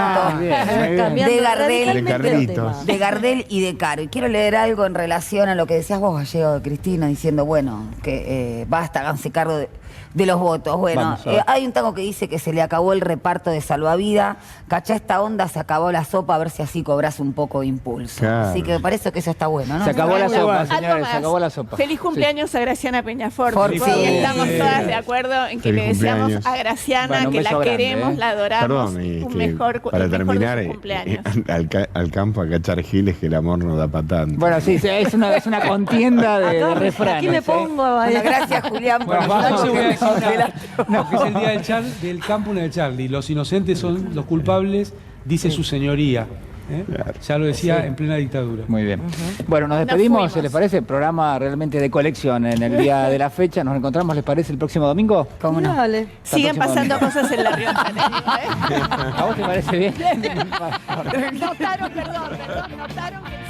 de Gardel y de Caro. Y quiero leer algo en relación a lo que decías vos, Gallego, de Cristina, diciendo, bueno, que basta, háganse cargo de los votos. Bueno, hay un tango que dice que se le acabó el reparto de salvavidas, cachá esta onda, se acabó la sopa, a ver si así cobras un poco de impulso. Claro. Así que me parece que eso está bueno, ¿no? Se acabó la sopa, señores, se acabó la sopa. Feliz cumpleaños a Graciana Peñafort. Estamos todas de acuerdo en que le deseamos a Graciana que la queremos, la adoramos. Perdón, para terminar, al campo a cachar giles, que el amor no da para tanto. Bueno, sí, es una contienda de refranes. Aquí me pongo. Bueno, gracias, Julián, por No, que es el día del campo del Charlie. Los inocentes son los culpables, dice su señoría. Claro. Ya lo decía en plena dictadura. Muy bien. Bueno, nos despedimos, ¿les parece? Programa realmente de colección en el día de la fecha. Nos encontramos, ¿les parece, el próximo domingo? ¿Cómo no? Dale. Siguen pasando cosas en La Rioja. ¿A vos te parece bien? Notaron, perdón, notaron que